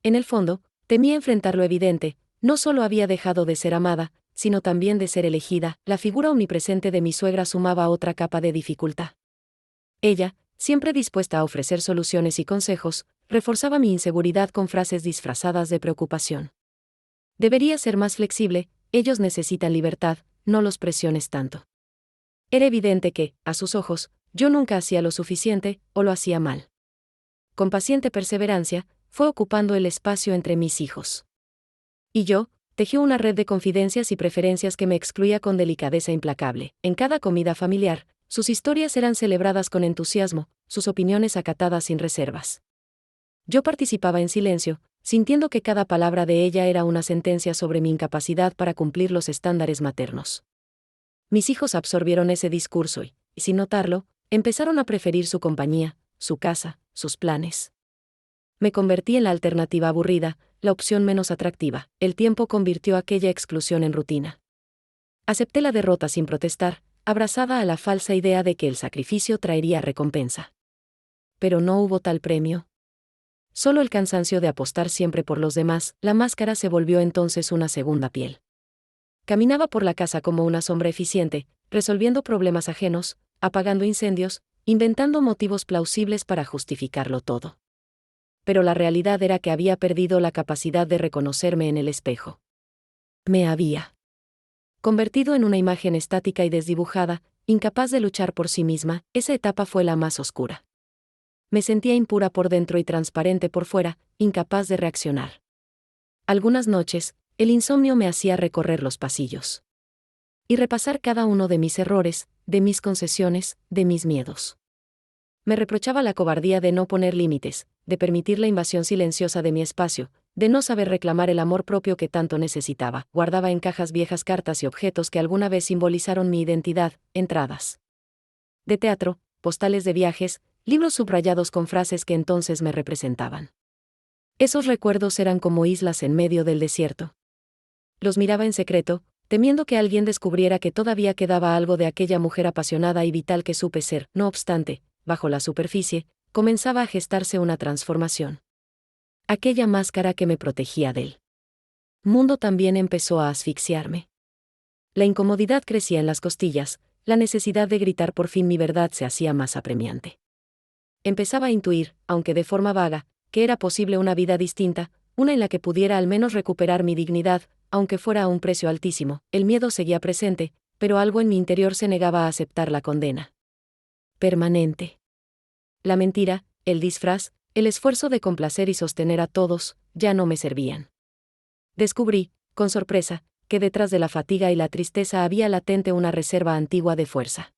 [SPEAKER 1] En el fondo, temía enfrentar lo evidente: no solo había dejado de ser amada, sino también de ser elegida. La figura omnipresente de mi suegra sumaba otra capa de dificultad. Ella, siempre dispuesta a ofrecer soluciones y consejos, reforzaba mi inseguridad con frases disfrazadas de preocupación. Debería ser más flexible, ellos necesitan libertad, no los presiones tanto. Era evidente que, a sus ojos, yo nunca hacía lo suficiente, o lo hacía mal. Con paciente perseverancia, fue ocupando el espacio entre mis hijos y yo, tejió una red de confidencias y preferencias que me excluía con delicadeza implacable. En cada comida familiar, sus historias eran celebradas con entusiasmo, sus opiniones acatadas sin reservas. Yo participaba en silencio, sintiendo que cada palabra de ella era una sentencia sobre mi incapacidad para cumplir los estándares maternos. Mis hijos absorbieron ese discurso y, sin notarlo, empezaron a preferir su compañía, su casa, sus planes. Me convertí en la alternativa aburrida, la opción menos atractiva. El tiempo convirtió aquella exclusión en rutina. Acepté la derrota sin protestar, abrazada a la falsa idea de que el sacrificio traería recompensa. Pero no hubo tal premio. Solo el cansancio de apostar siempre por los demás. La máscara se volvió entonces una segunda piel. Caminaba por la casa como una sombra eficiente, resolviendo problemas ajenos, apagando incendios, inventando motivos plausibles para justificarlo todo. Pero la realidad era que había perdido la capacidad de reconocerme en el espejo. Me había convertido en una imagen estática y desdibujada, incapaz de luchar por sí misma. Esa etapa fue la más oscura. Me sentía impura por dentro y transparente por fuera, incapaz de reaccionar. Algunas noches, el insomnio me hacía recorrer los pasillos y repasar cada uno de mis errores, de mis concesiones, de mis miedos. Me reprochaba la cobardía de no poner límites, de permitir la invasión silenciosa de mi espacio, de no saber reclamar el amor propio que tanto necesitaba. Guardaba en cajas viejas cartas y objetos que alguna vez simbolizaron mi identidad, entradas de teatro, postales de viajes, libros subrayados con frases que entonces me representaban. Esos recuerdos eran como islas en medio del desierto. Los miraba en secreto, temiendo que alguien descubriera que todavía quedaba algo de aquella mujer apasionada y vital que supe ser. No obstante, bajo la superficie, comenzaba a gestarse una transformación. Aquella máscara que me protegía del mundo también empezó a asfixiarme. La incomodidad crecía en las costillas, la necesidad de gritar por fin mi verdad se hacía más apremiante. Empezaba a intuir, aunque de forma vaga, que era posible una vida distinta, una en la que pudiera al menos recuperar mi dignidad, aunque fuera a un precio altísimo. El miedo seguía presente, pero algo en mi interior se negaba a aceptar la condena permanente. La mentira, el disfraz, el esfuerzo de complacer y sostener a todos, ya no me servían. Descubrí, con sorpresa, que detrás de la fatiga y la tristeza había latente una reserva antigua de fuerza.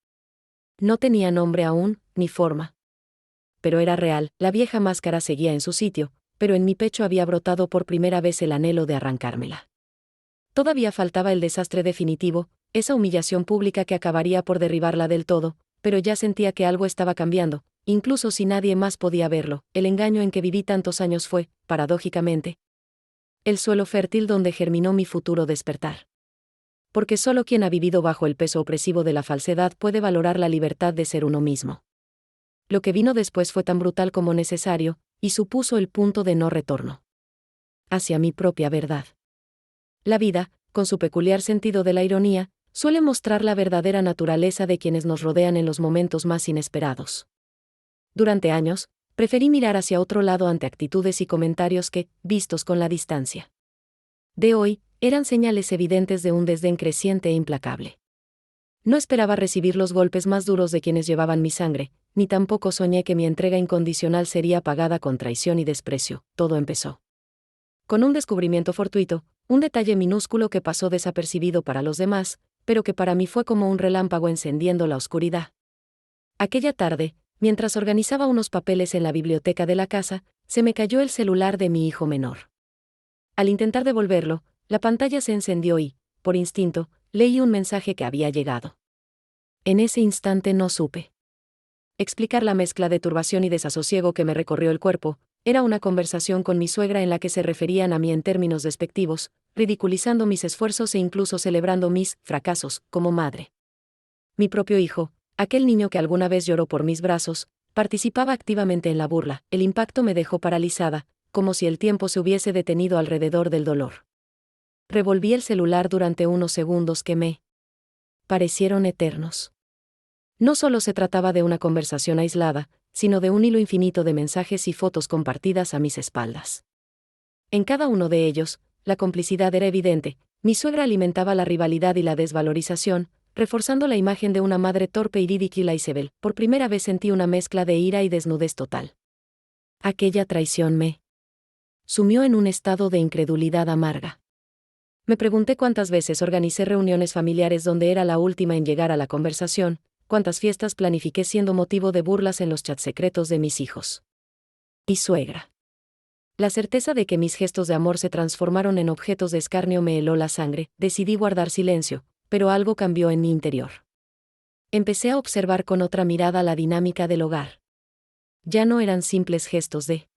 [SPEAKER 1] No tenía nombre aún, ni forma. Pero era real. La vieja máscara seguía en su sitio, pero en mi pecho había brotado por primera vez el anhelo de arrancármela. Todavía faltaba el desastre definitivo, esa humillación pública que acabaría por derribarla del todo, pero ya sentía que algo estaba cambiando, incluso si nadie más podía verlo. El engaño en que viví tantos años fue, paradójicamente, el suelo fértil donde germinó mi futuro despertar. Porque solo quien ha vivido bajo el peso opresivo de la falsedad puede valorar la libertad de ser uno mismo. Lo que vino después fue tan brutal como necesario, y supuso el punto de no retorno hacia mi propia verdad. La vida, con su peculiar sentido de la ironía, suele mostrar la verdadera naturaleza de quienes nos rodean en los momentos más inesperados. Durante años, preferí mirar hacia otro lado ante actitudes y comentarios que, vistos con la distancia de hoy, eran señales evidentes de un desdén creciente e implacable. No esperaba recibir los golpes más duros de quienes llevaban mi sangre, ni tampoco soñé que mi entrega incondicional sería pagada con traición y desprecio. Todo empezó con un descubrimiento fortuito, un detalle minúsculo que pasó desapercibido para los demás, pero que para mí fue como un relámpago encendiendo la oscuridad. Aquella tarde, mientras organizaba unos papeles en la biblioteca de la casa, se me cayó el celular de mi hijo menor. Al intentar devolverlo, la pantalla se encendió y, por instinto, leí un mensaje que había llegado. En ese instante no supe explicar la mezcla de turbación y desasosiego que me recorrió el cuerpo. Era una conversación con mi suegra en la que se referían a mí en términos despectivos, ridiculizando mis esfuerzos e incluso celebrando mis fracasos como madre. Mi propio hijo, aquel niño que alguna vez lloró por mis brazos, participaba activamente en la burla. El impacto me dejó paralizada, como si el tiempo se hubiese detenido alrededor del dolor. Revolví el celular durante unos segundos que me parecieron eternos. No solo se trataba de una conversación aislada, sino de un hilo infinito de mensajes y fotos compartidas a mis espaldas. En cada uno de ellos, la complicidad era evidente. Mi suegra alimentaba la rivalidad y la desvalorización, reforzando la imagen de una madre torpe y ridícula Isabel. Por primera vez sentí una mezcla de ira y desnudez total. Aquella traición me sumió en un estado de incredulidad amarga. Me pregunté cuántas veces organicé reuniones familiares donde era la última en llegar a la conversación, cuántas fiestas planifiqué siendo motivo de burlas en los chats secretos de mis hijos y suegra. La certeza de que mis gestos de amor se transformaron en objetos de escarnio me heló la sangre. Decidí guardar silencio, pero algo cambió en mi interior. Empecé a observar con otra mirada la dinámica del hogar. Ya no eran simples gestos de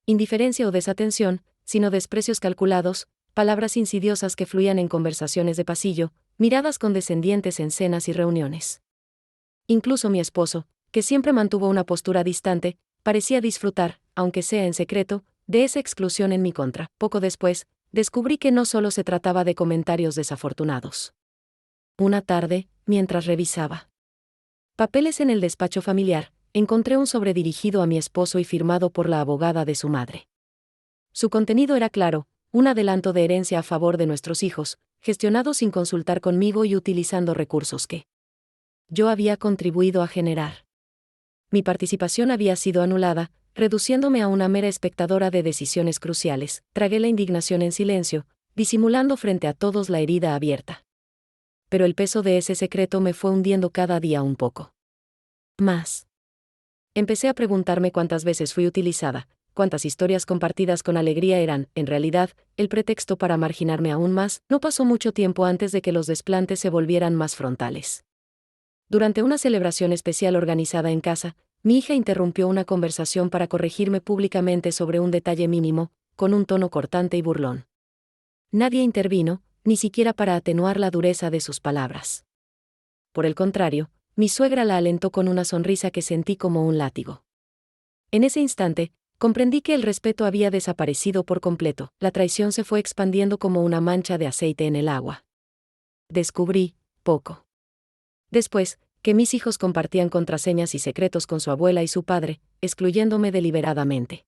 [SPEAKER 1] indiferencia o desatención, sino desprecios calculados, palabras insidiosas que fluían en conversaciones de pasillo, miradas condescendientes en cenas y reuniones. Incluso mi esposo, que siempre mantuvo una postura distante, parecía disfrutar, aunque sea en secreto, de esa exclusión en mi contra. Poco después, descubrí que no solo se trataba de comentarios desafortunados. Una tarde, mientras revisaba papeles en el despacho familiar, encontré un sobre dirigido a mi esposo y firmado por la abogada de su madre. Su contenido era claro: un adelanto de herencia a favor de nuestros hijos, gestionado sin consultar conmigo y utilizando recursos que yo había contribuido a generar. Mi participación había sido anulada, reduciéndome a una mera espectadora de decisiones cruciales. Tragué la indignación en silencio, disimulando frente a todos la herida abierta. Pero el peso de ese secreto me fue hundiendo cada día un poco más. Empecé a preguntarme cuántas veces fui utilizada, cuántas historias compartidas con alegría eran, en realidad, el pretexto para marginarme aún más. No pasó mucho tiempo antes de que los desplantes se volvieran más frontales. Durante una celebración especial organizada en casa, mi hija interrumpió una conversación para corregirme públicamente sobre un detalle mínimo, con un tono cortante y burlón. Nadie intervino, ni siquiera para atenuar la dureza de sus palabras. Por el contrario, mi suegra la alentó con una sonrisa que sentí como un látigo. En ese instante, comprendí que el respeto había desaparecido por completo. La traición se fue expandiendo como una mancha de aceite en el agua. Descubrí, poco después, que mis hijos compartían contraseñas y secretos con su abuela y su padre, excluyéndome deliberadamente.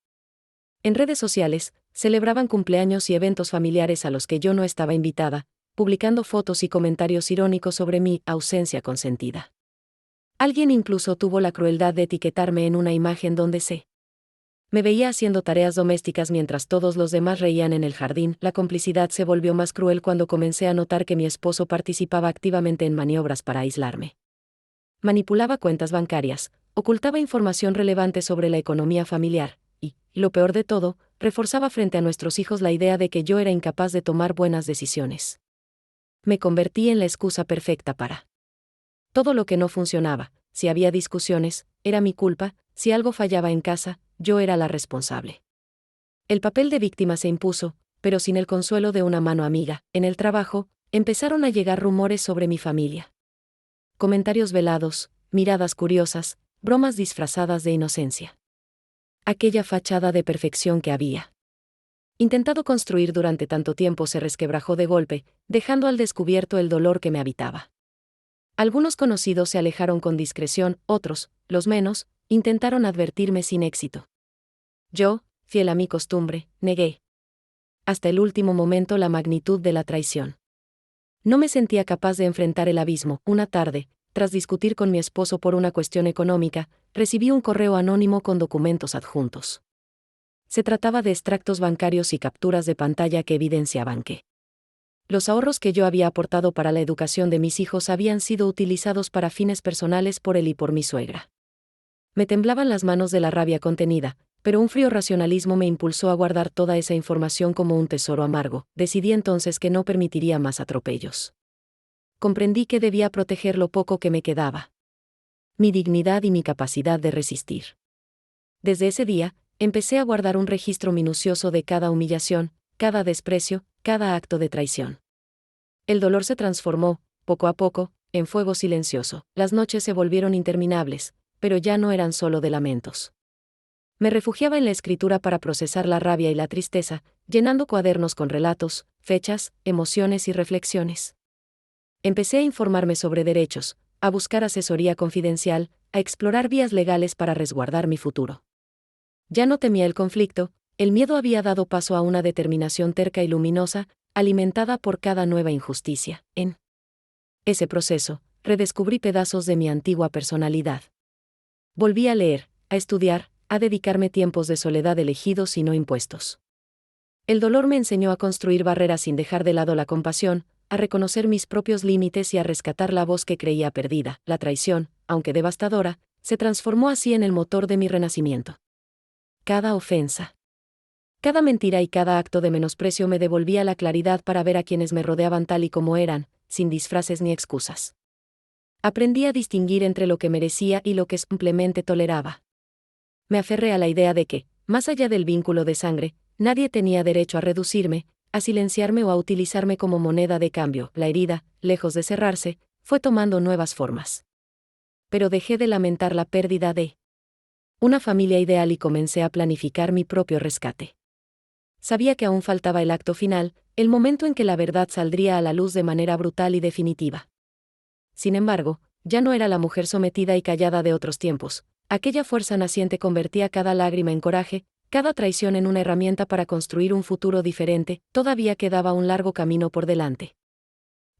[SPEAKER 1] En redes sociales, celebraban cumpleaños y eventos familiares a los que yo no estaba invitada, publicando fotos y comentarios irónicos sobre mi ausencia consentida. Alguien incluso tuvo la crueldad de etiquetarme en una imagen donde me veía haciendo tareas domésticas mientras todos los demás reían en el jardín. La complicidad se volvió más cruel cuando comencé a notar que mi esposo participaba activamente en maniobras para aislarme. Manipulaba cuentas bancarias, ocultaba información relevante sobre la economía familiar, y, lo peor de todo, reforzaba frente a nuestros hijos la idea de que yo era incapaz de tomar buenas decisiones. Me convertí en la excusa perfecta para todo lo que no funcionaba. Si había discusiones, era mi culpa; si algo fallaba en casa, yo era la responsable. El papel de víctima se impuso, pero sin el consuelo de una mano amiga. En el trabajo, empezaron a llegar rumores sobre mi familia. Comentarios velados, miradas curiosas, bromas disfrazadas de inocencia. Aquella fachada de perfección que había intentado construir durante tanto tiempo se resquebrajó de golpe, dejando al descubierto el dolor que me habitaba. Algunos conocidos se alejaron con discreción, otros, los menos, intentaron advertirme sin éxito. Yo, fiel a mi costumbre, negué hasta el último momento la magnitud de la traición. No me sentía capaz de enfrentar el abismo. Una tarde, tras discutir con mi esposo por una cuestión económica, recibí un correo anónimo con documentos adjuntos. Se trataba de extractos bancarios y capturas de pantalla que evidenciaban que los ahorros que yo había aportado para la educación de mis hijos habían sido utilizados para fines personales por él y por mi suegra. Me temblaban las manos de la rabia contenida, pero un frío racionalismo me impulsó a guardar toda esa información como un tesoro amargo. Decidí entonces que no permitiría más atropellos. Comprendí que debía proteger lo poco que me quedaba: mi dignidad y mi capacidad de resistir. Desde ese día, empecé a guardar un registro minucioso de cada humillación, cada desprecio, cada acto de traición. El dolor se transformó, poco a poco, en fuego silencioso. Las noches se volvieron interminables, pero ya no eran solo de lamentos. Me refugiaba en la escritura para procesar la rabia y la tristeza, llenando cuadernos con relatos, fechas, emociones y reflexiones. Empecé a informarme sobre derechos, a buscar asesoría confidencial, a explorar vías legales para resguardar mi futuro. Ya no temía el conflicto; el miedo había dado paso a una determinación terca y luminosa, alimentada por cada nueva injusticia. En ese proceso, redescubrí pedazos de mi antigua personalidad. Volví a leer, a estudiar, a dedicarme tiempos de soledad elegidos y no impuestos. El dolor me enseñó a construir barreras sin dejar de lado la compasión, a reconocer mis propios límites y a rescatar la voz que creía perdida. La traición, aunque devastadora, se transformó así en el motor de mi renacimiento. Cada ofensa, cada mentira y cada acto de menosprecio me devolvía la claridad para ver a quienes me rodeaban tal y como eran, sin disfraces ni excusas. Aprendí a distinguir entre lo que merecía y lo que simplemente toleraba. Me aferré a la idea de que, más allá del vínculo de sangre, nadie tenía derecho a reducirme, a silenciarme o a utilizarme como moneda de cambio. La herida, lejos de cerrarse, fue tomando nuevas formas. Pero dejé de lamentar la pérdida de una familia ideal y comencé a planificar mi propio rescate. Sabía que aún faltaba el acto final, el momento en que la verdad saldría a la luz de manera brutal y definitiva. sin embargo, ya no era la mujer sometida y callada de otros tiempos. Aquella fuerza naciente convertía cada lágrima en coraje, cada traición en una herramienta para construir un futuro diferente. Todavía quedaba un largo camino por delante.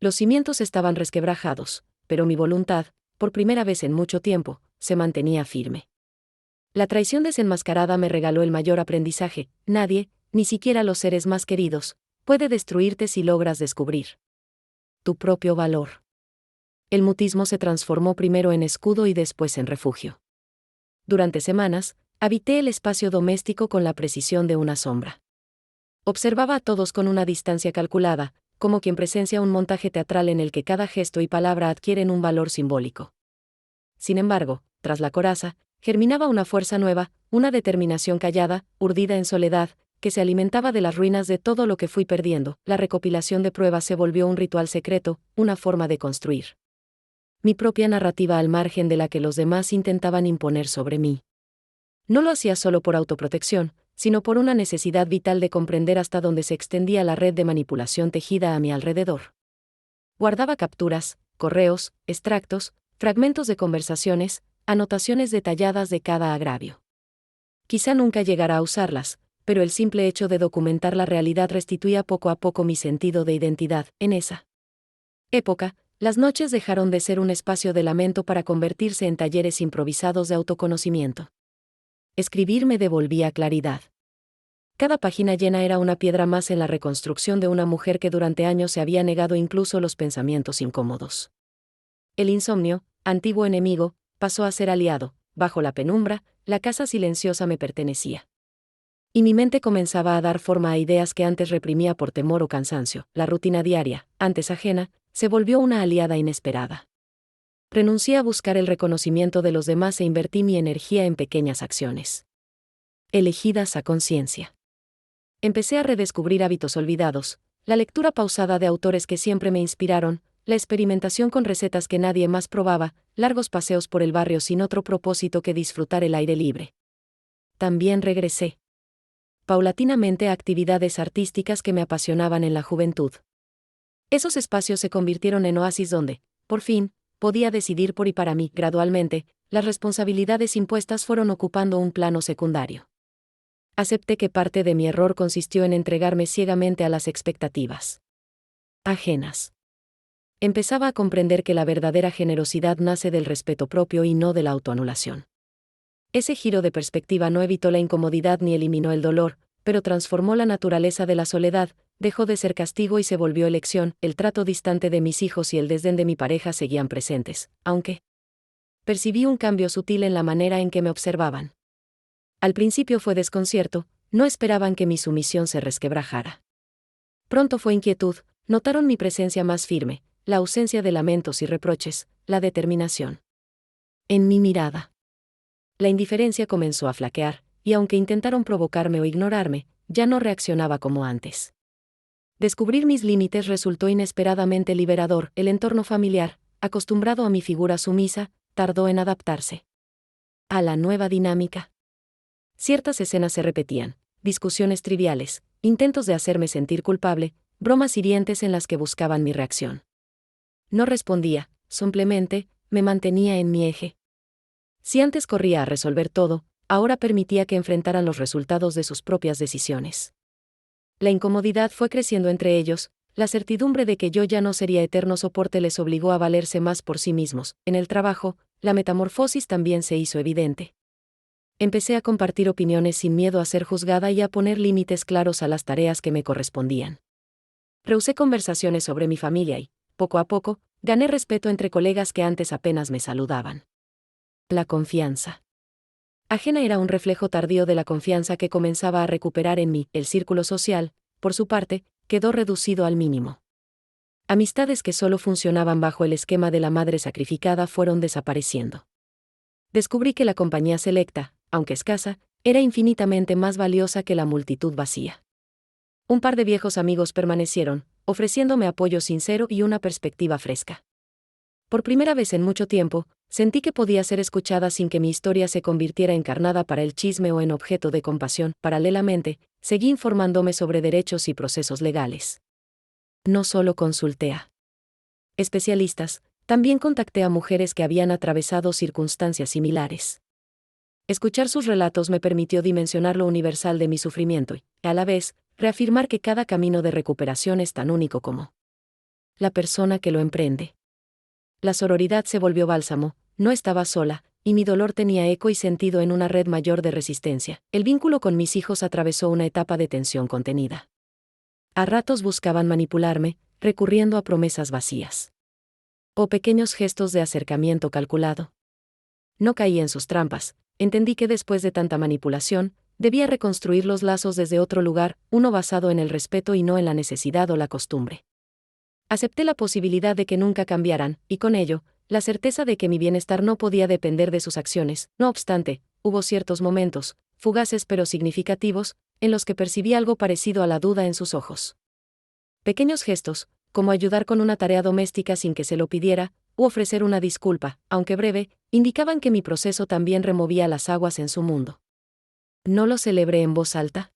[SPEAKER 1] Los cimientos estaban resquebrajados, pero mi voluntad, por primera vez en mucho tiempo, se mantenía firme. La traición desenmascarada me regaló el mayor aprendizaje. Nadie, ni siquiera los seres más queridos, puede destruirte si logras descubrir tu propio valor. El mutismo se transformó primero en escudo y después en refugio. Durante semanas, habité el espacio doméstico con la precisión de una sombra. Observaba a todos con una distancia calculada, como quien presencia un montaje teatral en el que cada gesto y palabra adquieren un valor simbólico. Sin embargo, tras la coraza, germinaba una fuerza nueva, una determinación callada, urdida en soledad, que se alimentaba de las ruinas de todo lo que fui perdiendo. La recopilación de pruebas se volvió un ritual secreto, una forma de construir mi propia narrativa al margen de la que los demás intentaban imponer sobre mí. No lo hacía solo por autoprotección, sino por una necesidad vital de comprender hasta dónde se extendía la red de manipulación tejida a mi alrededor. Guardaba capturas, correos, extractos, fragmentos de conversaciones, anotaciones detalladas de cada agravio. Quizá nunca llegara a usarlas, pero el simple hecho de documentar la realidad restituía poco a poco mi sentido de identidad. En esa época, las noches dejaron de ser un espacio de lamento para convertirse en talleres improvisados de autoconocimiento. Escribir me devolvía claridad. Cada página llena era una piedra más en la reconstrucción de una mujer que durante años se había negado incluso los pensamientos incómodos. El insomnio, antiguo enemigo, pasó a ser aliado. Bajo la penumbra, la casa silenciosa me pertenecía. Y mi mente comenzaba a dar forma a ideas que antes reprimía por temor o cansancio. La rutina diaria, antes ajena, se volvió una aliada inesperada. Renuncié a buscar el reconocimiento de los demás e invertí mi energía en pequeñas acciones elegidas a conciencia. Empecé a redescubrir hábitos olvidados, la lectura pausada de autores que siempre me inspiraron, la experimentación con recetas que nadie más probaba, largos paseos por el barrio sin otro propósito que disfrutar el aire libre. También regresé paulatinamente a actividades artísticas que me apasionaban en la juventud. Esos espacios se convirtieron en oasis donde, por fin, podía decidir por y para mí. Gradualmente, las responsabilidades impuestas fueron ocupando un plano secundario. Acepté que parte de mi error consistió en entregarme ciegamente a las expectativas ajenas. Empezaba a comprender que la verdadera generosidad nace del respeto propio y no de la autoanulación. Ese giro de perspectiva no evitó la incomodidad ni eliminó el dolor, pero transformó la naturaleza de la soledad, dejó de ser castigo y se volvió elección. El trato distante de mis hijos y el desdén de mi pareja seguían presentes, aunque percibí un cambio sutil en la manera en que me observaban. Al principio fue desconcierto, no esperaban que mi sumisión se resquebrajara. Pronto fue inquietud, notaron mi presencia más firme, la ausencia de lamentos y reproches, la determinación en mi mirada. La indiferencia comenzó a flaquear, y aunque intentaron provocarme o ignorarme, ya no reaccionaba como antes. Descubrir mis límites resultó inesperadamente liberador. El entorno familiar, acostumbrado a mi figura sumisa, tardó en adaptarse a la nueva dinámica. Ciertas escenas se repetían, discusiones triviales, intentos de hacerme sentir culpable, bromas hirientes en las que buscaban mi reacción. No respondía, simplemente, me mantenía en mi eje. Si antes corría a resolver todo, ahora permitía que enfrentaran los resultados de sus propias decisiones. La incomodidad fue creciendo entre ellos, la certidumbre de que yo ya no sería eterno soporte les obligó a valerse más por sí mismos. En el trabajo, la metamorfosis también se hizo evidente. Empecé a compartir opiniones sin miedo a ser juzgada y a poner límites claros a las tareas que me correspondían. Rehusé conversaciones sobre mi familia y, poco a poco, gané respeto entre colegas que antes apenas me saludaban. La confianza ajena era un reflejo tardío de la confianza que comenzaba a recuperar en mí. El círculo social, por su parte, quedó reducido al mínimo. Amistades que solo funcionaban bajo el esquema de la madre sacrificada fueron desapareciendo. Descubrí que la compañía selecta, aunque escasa, era infinitamente más valiosa que la multitud vacía. Un par de viejos amigos permanecieron, ofreciéndome apoyo sincero y una perspectiva fresca. Por primera vez en mucho tiempo, sentí que podía ser escuchada sin que mi historia se convirtiera en carnada para el chisme o en objeto de compasión. Paralelamente, seguí informándome sobre derechos y procesos legales. No solo consulté a especialistas, También contacté a mujeres que habían atravesado circunstancias similares. Escuchar sus relatos me permitió dimensionar lo universal de mi sufrimiento y, a la vez, reafirmar que cada camino de recuperación es tan único como la persona que lo emprende. La sororidad se volvió bálsamo, no estaba sola, y mi dolor tenía eco y sentido en una red mayor de resistencia. El vínculo con mis hijos atravesó una etapa de tensión contenida. A ratos buscaban manipularme, recurriendo a promesas vacías o pequeños gestos de acercamiento calculado. No caí en sus trampas. Entendí que después de tanta manipulación, debía reconstruir los lazos desde otro lugar, uno basado en el respeto y no en la necesidad o la costumbre. Acepté la posibilidad de que nunca cambiaran, y con ello, la certeza de que mi bienestar no podía depender de sus acciones. No obstante, hubo ciertos momentos, fugaces pero significativos, en los que percibí algo parecido a la duda en sus ojos. Pequeños gestos, como ayudar con una tarea doméstica sin que se lo pidiera, u ofrecer una disculpa, aunque breve, indicaban que mi proceso también removía las aguas en su mundo. No lo celebré en voz alta.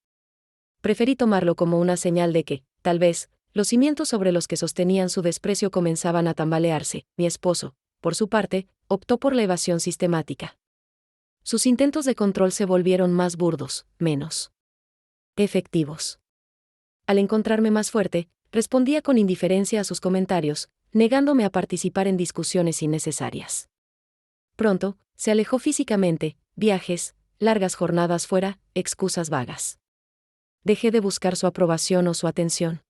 [SPEAKER 1] Preferí tomarlo como una señal de que, tal vez, los cimientos sobre los que sostenían su desprecio comenzaban a tambalearse. Mi esposo, por su parte, optó por la evasión sistemática. Sus intentos de control se volvieron más burdos, menos efectivos. Al encontrarme más fuerte, respondía con indiferencia a sus comentarios, negándome a participar en discusiones innecesarias. Pronto, se alejó físicamente, viajes, largas jornadas fuera, excusas vagas. Dejé de buscar su aprobación o su atención.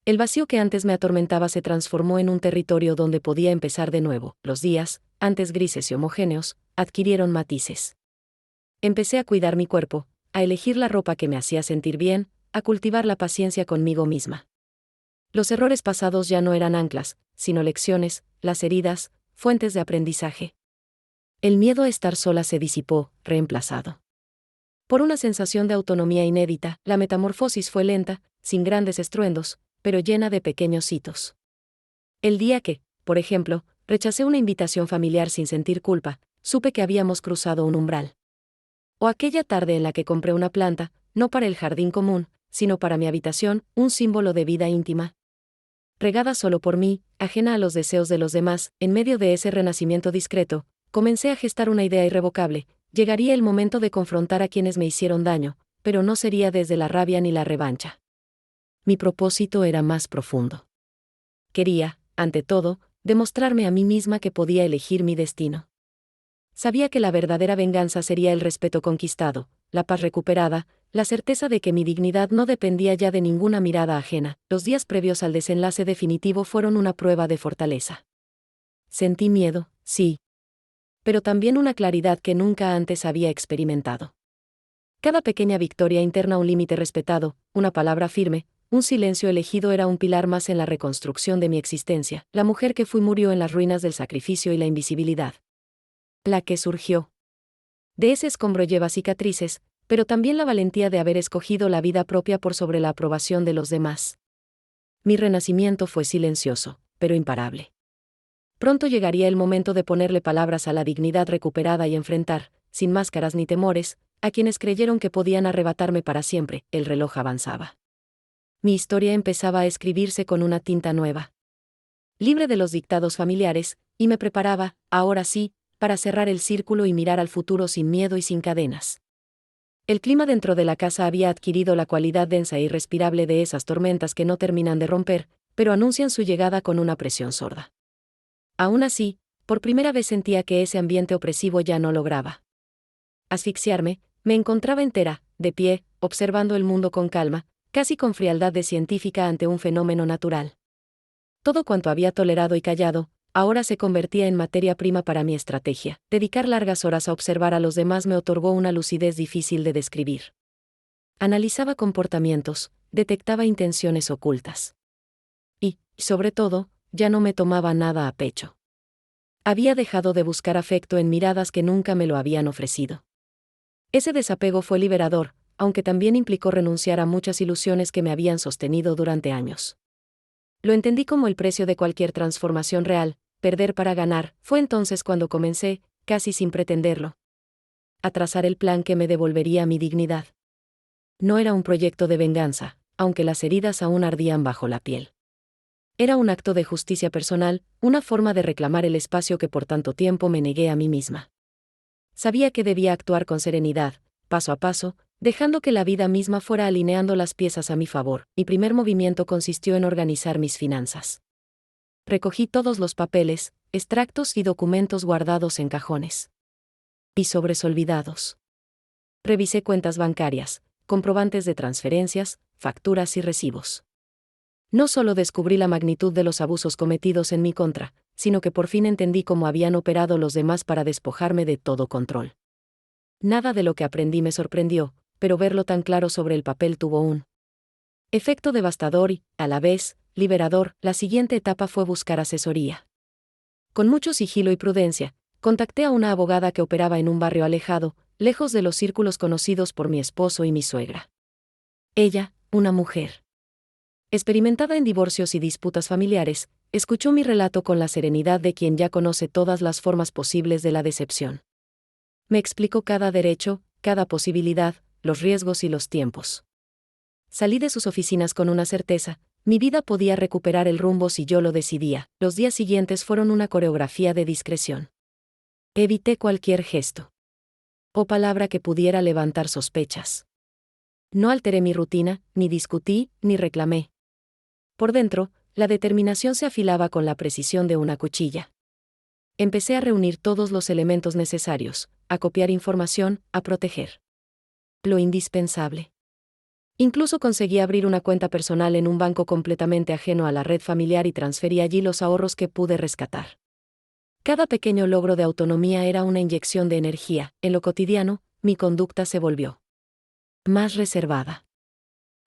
[SPEAKER 1] El vacío que antes me atormentaba se transformó en un territorio donde podía empezar de nuevo. Los días, antes grises y homogéneos, adquirieron matices. Empecé a cuidar mi cuerpo, a elegir la ropa que me hacía sentir bien, a cultivar la paciencia conmigo misma. Los errores pasados ya no eran anclas, sino lecciones, las heridas, fuentes de aprendizaje. El miedo a estar sola se disipó, reemplazado por una sensación de autonomía inédita. La metamorfosis fue lenta, sin grandes estruendos, pero llena de pequeños hitos. El día que, por ejemplo, rechacé una invitación familiar sin sentir culpa, supe que habíamos cruzado un umbral. O aquella tarde en la que compré una planta, no para el jardín común, sino para mi habitación, un símbolo de vida íntima. Regada solo por mí, ajena a los deseos de los demás, en medio de ese renacimiento discreto, comencé a gestar una idea irrevocable. Llegaría el momento de confrontar a quienes me hicieron daño, pero no sería desde la rabia ni la revancha. Mi propósito era más profundo. Quería, ante todo, demostrarme a mí misma que podía elegir mi destino. Sabía que la verdadera venganza sería el respeto conquistado, la paz recuperada, la certeza de que mi dignidad no dependía ya de ninguna mirada ajena. Los días previos al desenlace definitivo fueron una prueba de fortaleza. Sentí miedo, sí, pero también una claridad que nunca antes había experimentado. Cada pequeña victoria interna, un límite respetado, una palabra firme, un silencio elegido era un pilar más en la reconstrucción de mi existencia. La mujer que fui murió en las ruinas del sacrificio y la invisibilidad. La que surgió de ese escombro lleva cicatrices, pero también la valentía de haber escogido la vida propia por sobre la aprobación de los demás. Mi renacimiento fue silencioso, pero imparable. Pronto llegaría el momento de ponerle palabras a la dignidad recuperada y enfrentar, sin máscaras ni temores, a quienes creyeron que podían arrebatarme para siempre. El reloj avanzaba. Mi historia empezaba a escribirse con una tinta nueva. Libre de los dictados familiares, y me preparaba, ahora sí, para cerrar el círculo y mirar al futuro sin miedo y sin cadenas. El clima dentro de la casa había adquirido la cualidad densa e irrespirable de esas tormentas que no terminan de romper, pero anuncian su llegada con una presión sorda. Aún así, por primera vez sentía que ese ambiente opresivo ya no lograba asfixiarme. Me encontraba entera, de pie, observando el mundo con calma, casi con frialdad de científica ante un fenómeno natural. Todo cuanto había tolerado y callado, ahora se convertía en materia prima para mi estrategia. Dedicar largas horas a observar a los demás me otorgó una lucidez difícil de describir. Analizaba comportamientos, detectaba intenciones ocultas. Y, sobre todo, ya no me tomaba nada a pecho. Había dejado de buscar afecto en miradas que nunca me lo habían ofrecido. Ese desapego fue liberador, aunque también implicó renunciar a muchas ilusiones que me habían sostenido durante años. Lo entendí como el precio de cualquier transformación real, perder para ganar. Fue entonces cuando comencé, casi sin pretenderlo, a trazar el plan que me devolvería mi dignidad. No era un proyecto de venganza, aunque las heridas aún ardían bajo la piel. Era un acto de justicia personal, una forma de reclamar el espacio que por tanto tiempo me negué a mí misma. Sabía que debía actuar con serenidad, paso a paso, dejando que la vida misma fuera alineando las piezas a mi favor. Mi primer movimiento consistió en organizar mis finanzas. Recogí todos los papeles, extractos y documentos guardados en cajones y sobres olvidados. Revisé cuentas bancarias, comprobantes de transferencias, facturas y recibos. No solo descubrí la magnitud de los abusos cometidos en mi contra, sino que por fin entendí cómo habían operado los demás para despojarme de todo control. Nada de lo que aprendí me sorprendió, pero verlo tan claro sobre el papel tuvo un efecto devastador y, a la vez, liberador. La siguiente etapa fue buscar asesoría. Con mucho sigilo y prudencia, contacté a una abogada que operaba en un barrio alejado, lejos de los círculos conocidos por mi esposo y mi suegra. Ella, una mujer experimentada en divorcios y disputas familiares, escuchó mi relato con la serenidad de quien ya conoce todas las formas posibles de la decepción. Me explicó cada derecho, cada posibilidad, los riesgos y los tiempos. Salí de sus oficinas con una certeza: mi vida podía recuperar el rumbo si yo lo decidía. Los días siguientes fueron una coreografía de discreción. Evité cualquier gesto o palabra que pudiera levantar sospechas. No alteré mi rutina, ni discutí, ni reclamé. Por dentro, la determinación se afilaba con la precisión de una cuchilla. Empecé a reunir todos los elementos necesarios, a copiar información, a proteger lo indispensable. Incluso conseguí abrir una cuenta personal en un banco completamente ajeno a la red familiar y transferí allí los ahorros que pude rescatar. Cada pequeño logro de autonomía era una inyección de energía. En lo cotidiano, mi conducta se volvió más reservada.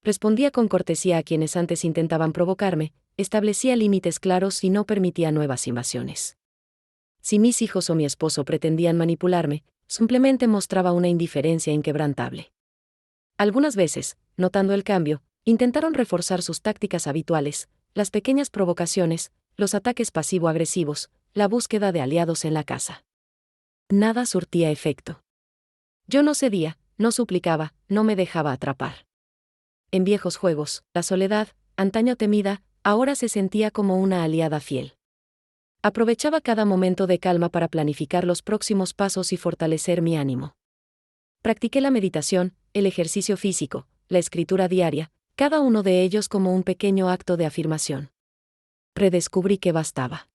[SPEAKER 1] Respondía con cortesía a quienes antes intentaban provocarme, establecía límites claros y no permitía nuevas invasiones. Si mis hijos o mi esposo pretendían manipularme, simplemente mostraba una indiferencia inquebrantable. Algunas veces, notando el cambio, intentaron reforzar sus tácticas habituales: las pequeñas provocaciones, los ataques pasivo-agresivos, la búsqueda de aliados en la casa. Nada surtía efecto. Yo no cedía, no suplicaba, no me dejaba atrapar. En viejos juegos, la soledad, antaño temida, ahora se sentía como una aliada fiel. Aprovechaba cada momento de calma para planificar los próximos pasos y fortalecer mi ánimo. Practiqué la meditación, el ejercicio físico, la escritura diaria, cada uno de ellos como un pequeño acto de afirmación. Redescubrí que bastaba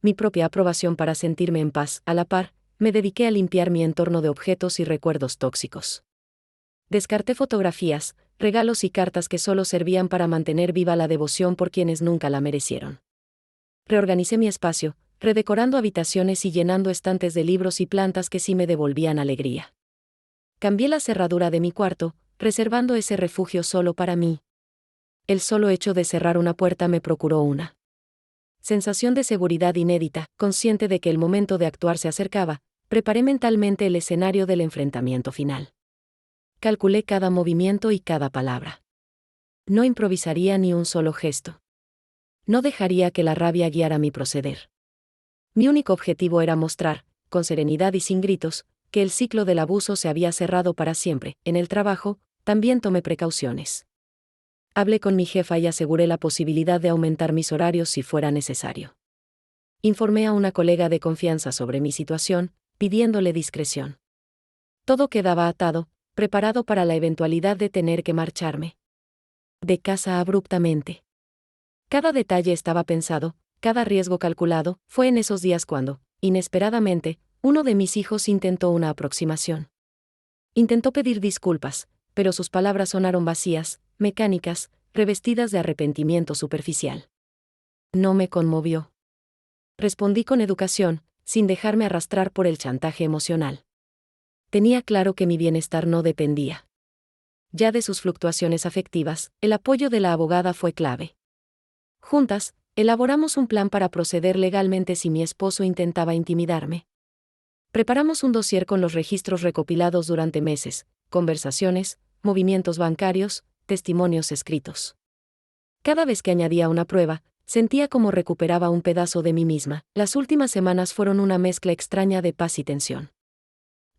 [SPEAKER 1] mi propia aprobación para sentirme en paz. A la par, me dediqué a limpiar mi entorno de objetos y recuerdos tóxicos. Descarté fotografías, regalos y cartas que solo servían para mantener viva la devoción por quienes nunca la merecieron. Reorganicé mi espacio, redecorando habitaciones y llenando estantes de libros y plantas que sí me devolvían alegría. Cambié la cerradura de mi cuarto, reservando ese refugio solo para mí. El solo hecho de cerrar una puerta me procuró una sensación de seguridad inédita. Consciente de que el momento de actuar se acercaba, preparé mentalmente el escenario del enfrentamiento final. Calculé cada movimiento y cada palabra. No improvisaría ni un solo gesto. No dejaría que la rabia guiara mi proceder. Mi único objetivo era mostrar, con serenidad y sin gritos, que el ciclo del abuso se había cerrado para siempre. En el trabajo, también tomé precauciones. Hablé con mi jefa y aseguré la posibilidad de aumentar mis horarios si fuera necesario. Informé a una colega de confianza sobre mi situación, pidiéndole discreción. Todo quedaba atado, preparado para la eventualidad de tener que marcharme de casa abruptamente. Cada detalle estaba pensado, cada riesgo calculado. Fue en esos días cuando, inesperadamente, uno de mis hijos intentó una aproximación. Intentó pedir disculpas, pero sus palabras sonaron vacías, mecánicas, revestidas de arrepentimiento superficial. No me conmovió. Respondí con educación, sin dejarme arrastrar por el chantaje emocional. Tenía claro que mi bienestar no dependía ya de sus fluctuaciones afectivas. El apoyo de la abogada fue clave. Juntas, elaboramos un plan para proceder legalmente si mi esposo intentaba intimidarme. Preparamos un dossier con los registros recopilados durante meses, conversaciones, movimientos bancarios, testimonios escritos. Cada vez que añadía una prueba, sentía como recuperaba un pedazo de mí misma. Las últimas semanas fueron una mezcla extraña de paz y tensión.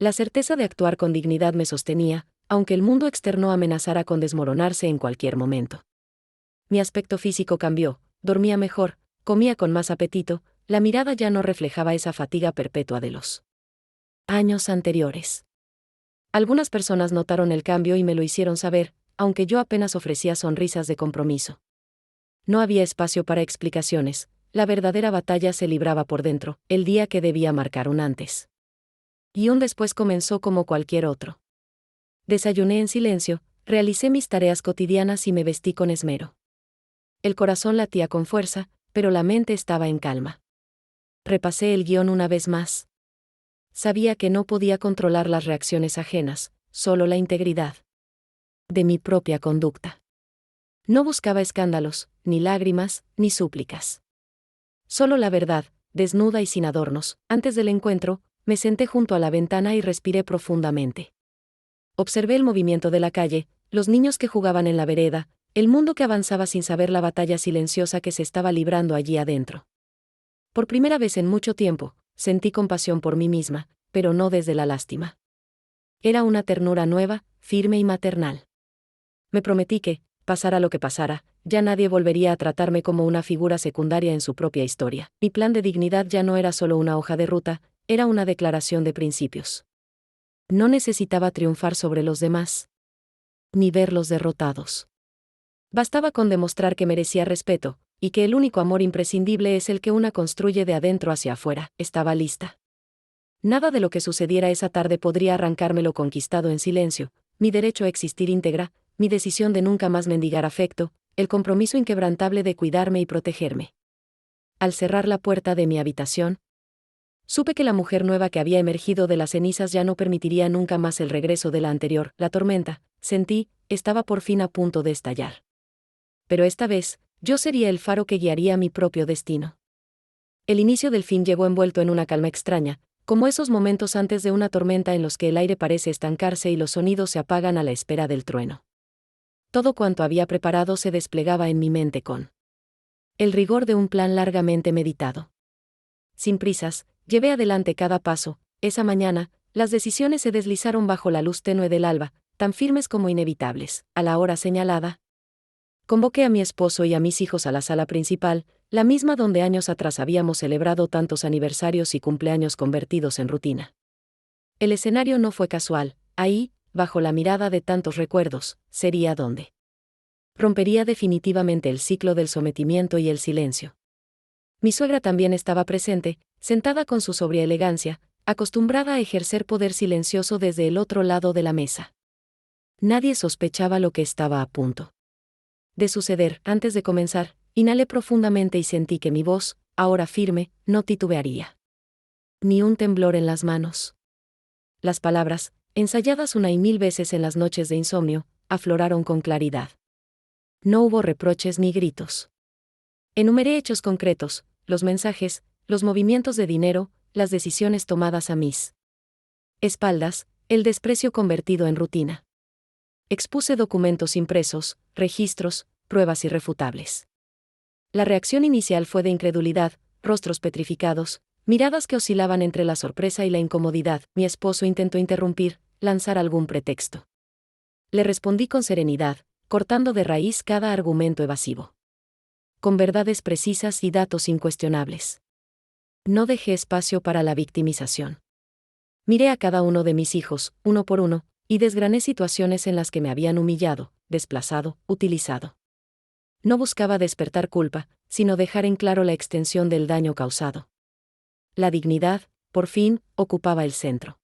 [SPEAKER 1] La certeza de actuar con dignidad me sostenía, aunque el mundo externo amenazara con desmoronarse en cualquier momento. Mi aspecto físico cambió, dormía mejor, comía con más apetito, la mirada ya no reflejaba esa fatiga perpetua de los años anteriores. Algunas personas notaron el cambio y me lo hicieron saber, aunque yo apenas ofrecía sonrisas de compromiso. No había espacio para explicaciones, la verdadera batalla se libraba por dentro, el día que debía marcar un antes. Y un después comenzó como cualquier otro. Desayuné en silencio, realicé mis tareas cotidianas y me vestí con esmero. El corazón latía con fuerza, pero la mente estaba en calma. Repasé el guión una vez más. Sabía que no podía controlar las reacciones ajenas, solo la integridad de mi propia conducta. No buscaba escándalos, ni lágrimas, ni súplicas. Solo la verdad, desnuda y sin adornos. Antes del encuentro, me senté junto a la ventana y respiré profundamente. Observé el movimiento de la calle, los niños que jugaban en la vereda, el mundo que avanzaba sin saber la batalla silenciosa que se estaba librando allí adentro. Por primera vez en mucho tiempo, sentí compasión por mí misma, pero no desde la lástima. Era una ternura nueva, firme y maternal. Me prometí que, pasara lo que pasara, ya nadie volvería a tratarme como una figura secundaria en su propia historia. Mi plan de dignidad ya no era solo una hoja de ruta, era una declaración de principios. No necesitaba triunfar sobre los demás, ni verlos derrotados. Bastaba con demostrar que merecía respeto, y que el único amor imprescindible es el que una construye de adentro hacia afuera. Estaba lista. Nada de lo que sucediera esa tarde podría arrancármelo lo conquistado en silencio, mi derecho a existir íntegra, mi decisión de nunca más mendigar afecto, el compromiso inquebrantable de cuidarme y protegerme. Al cerrar la puerta de mi habitación, supe que la mujer nueva que había emergido de las cenizas ya no permitiría nunca más el regreso de la anterior. La tormenta, sentí, estaba por fin a punto de estallar. Pero esta vez, yo sería el faro que guiaría mi propio destino. El inicio del fin llegó envuelto en una calma extraña, como esos momentos antes de una tormenta en los que el aire parece estancarse y los sonidos se apagan a la espera del trueno. Todo cuanto había preparado se desplegaba en mi mente con el rigor de un plan largamente meditado. Sin prisas, llevé adelante cada paso. Esa mañana, las decisiones se deslizaron bajo la luz tenue del alba, tan firmes como inevitables. A la hora señalada, convoqué a mi esposo y a mis hijos a la sala principal, la misma donde años atrás habíamos celebrado tantos aniversarios y cumpleaños convertidos en rutina. El escenario no fue casual, ahí, bajo la mirada de tantos recuerdos, sería donde rompería definitivamente el ciclo del sometimiento y el silencio. Mi suegra también estaba presente, sentada con su sobria elegancia, acostumbrada a ejercer poder silencioso desde el otro lado de la mesa. Nadie sospechaba lo que estaba a punto de suceder. Antes de comenzar, inhalé profundamente y sentí que mi voz, ahora firme, no titubearía. Ni un temblor en las manos. Las palabras, ensayadas una y mil veces en las noches de insomnio, afloraron con claridad. No hubo reproches ni gritos. Enumeré hechos concretos, los mensajes, los movimientos de dinero, las decisiones tomadas a mis espaldas, el desprecio convertido en rutina. Expuse documentos impresos, registros, pruebas irrefutables. La reacción inicial fue de incredulidad, rostros petrificados, miradas que oscilaban entre la sorpresa y la incomodidad. Mi esposo intentó interrumpir, lanzar algún pretexto. Le respondí con serenidad, cortando de raíz cada argumento evasivo. Con verdades precisas y datos incuestionables. No dejé espacio para la victimización. Miré a cada uno de mis hijos, uno por uno, y desgrané situaciones en las que me habían humillado, desplazado, utilizado. No buscaba despertar culpa, sino dejar en claro la extensión del daño causado. La dignidad, por fin, ocupaba el centro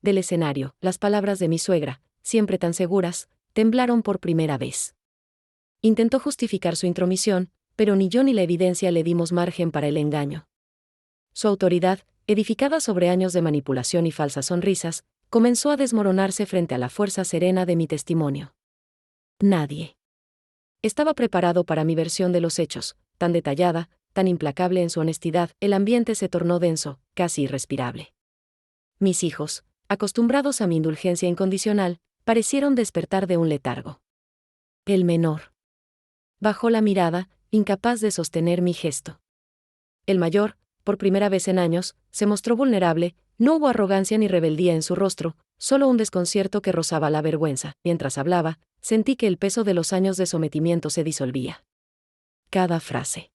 [SPEAKER 1] del escenario. Las palabras de mi suegra, siempre tan seguras, temblaron por primera vez. Intentó justificar su intromisión, pero ni yo ni la evidencia le dimos margen para el engaño. Su autoridad, edificada sobre años de manipulación y falsas sonrisas, comenzó a desmoronarse frente a la fuerza serena de mi testimonio. Nadie estaba preparado para mi versión de los hechos, tan detallada, tan implacable en su honestidad. El ambiente se tornó denso, casi irrespirable. Mis hijos, acostumbrados a mi indulgencia incondicional, parecieron despertar de un letargo. El menor bajó la mirada, incapaz de sostener mi gesto. El mayor, por primera vez en años, se mostró vulnerable. No hubo arrogancia ni rebeldía en su rostro, solo un desconcierto que rozaba la vergüenza. Mientras hablaba, sentí que el peso de los años de sometimiento se disolvía. cada frase.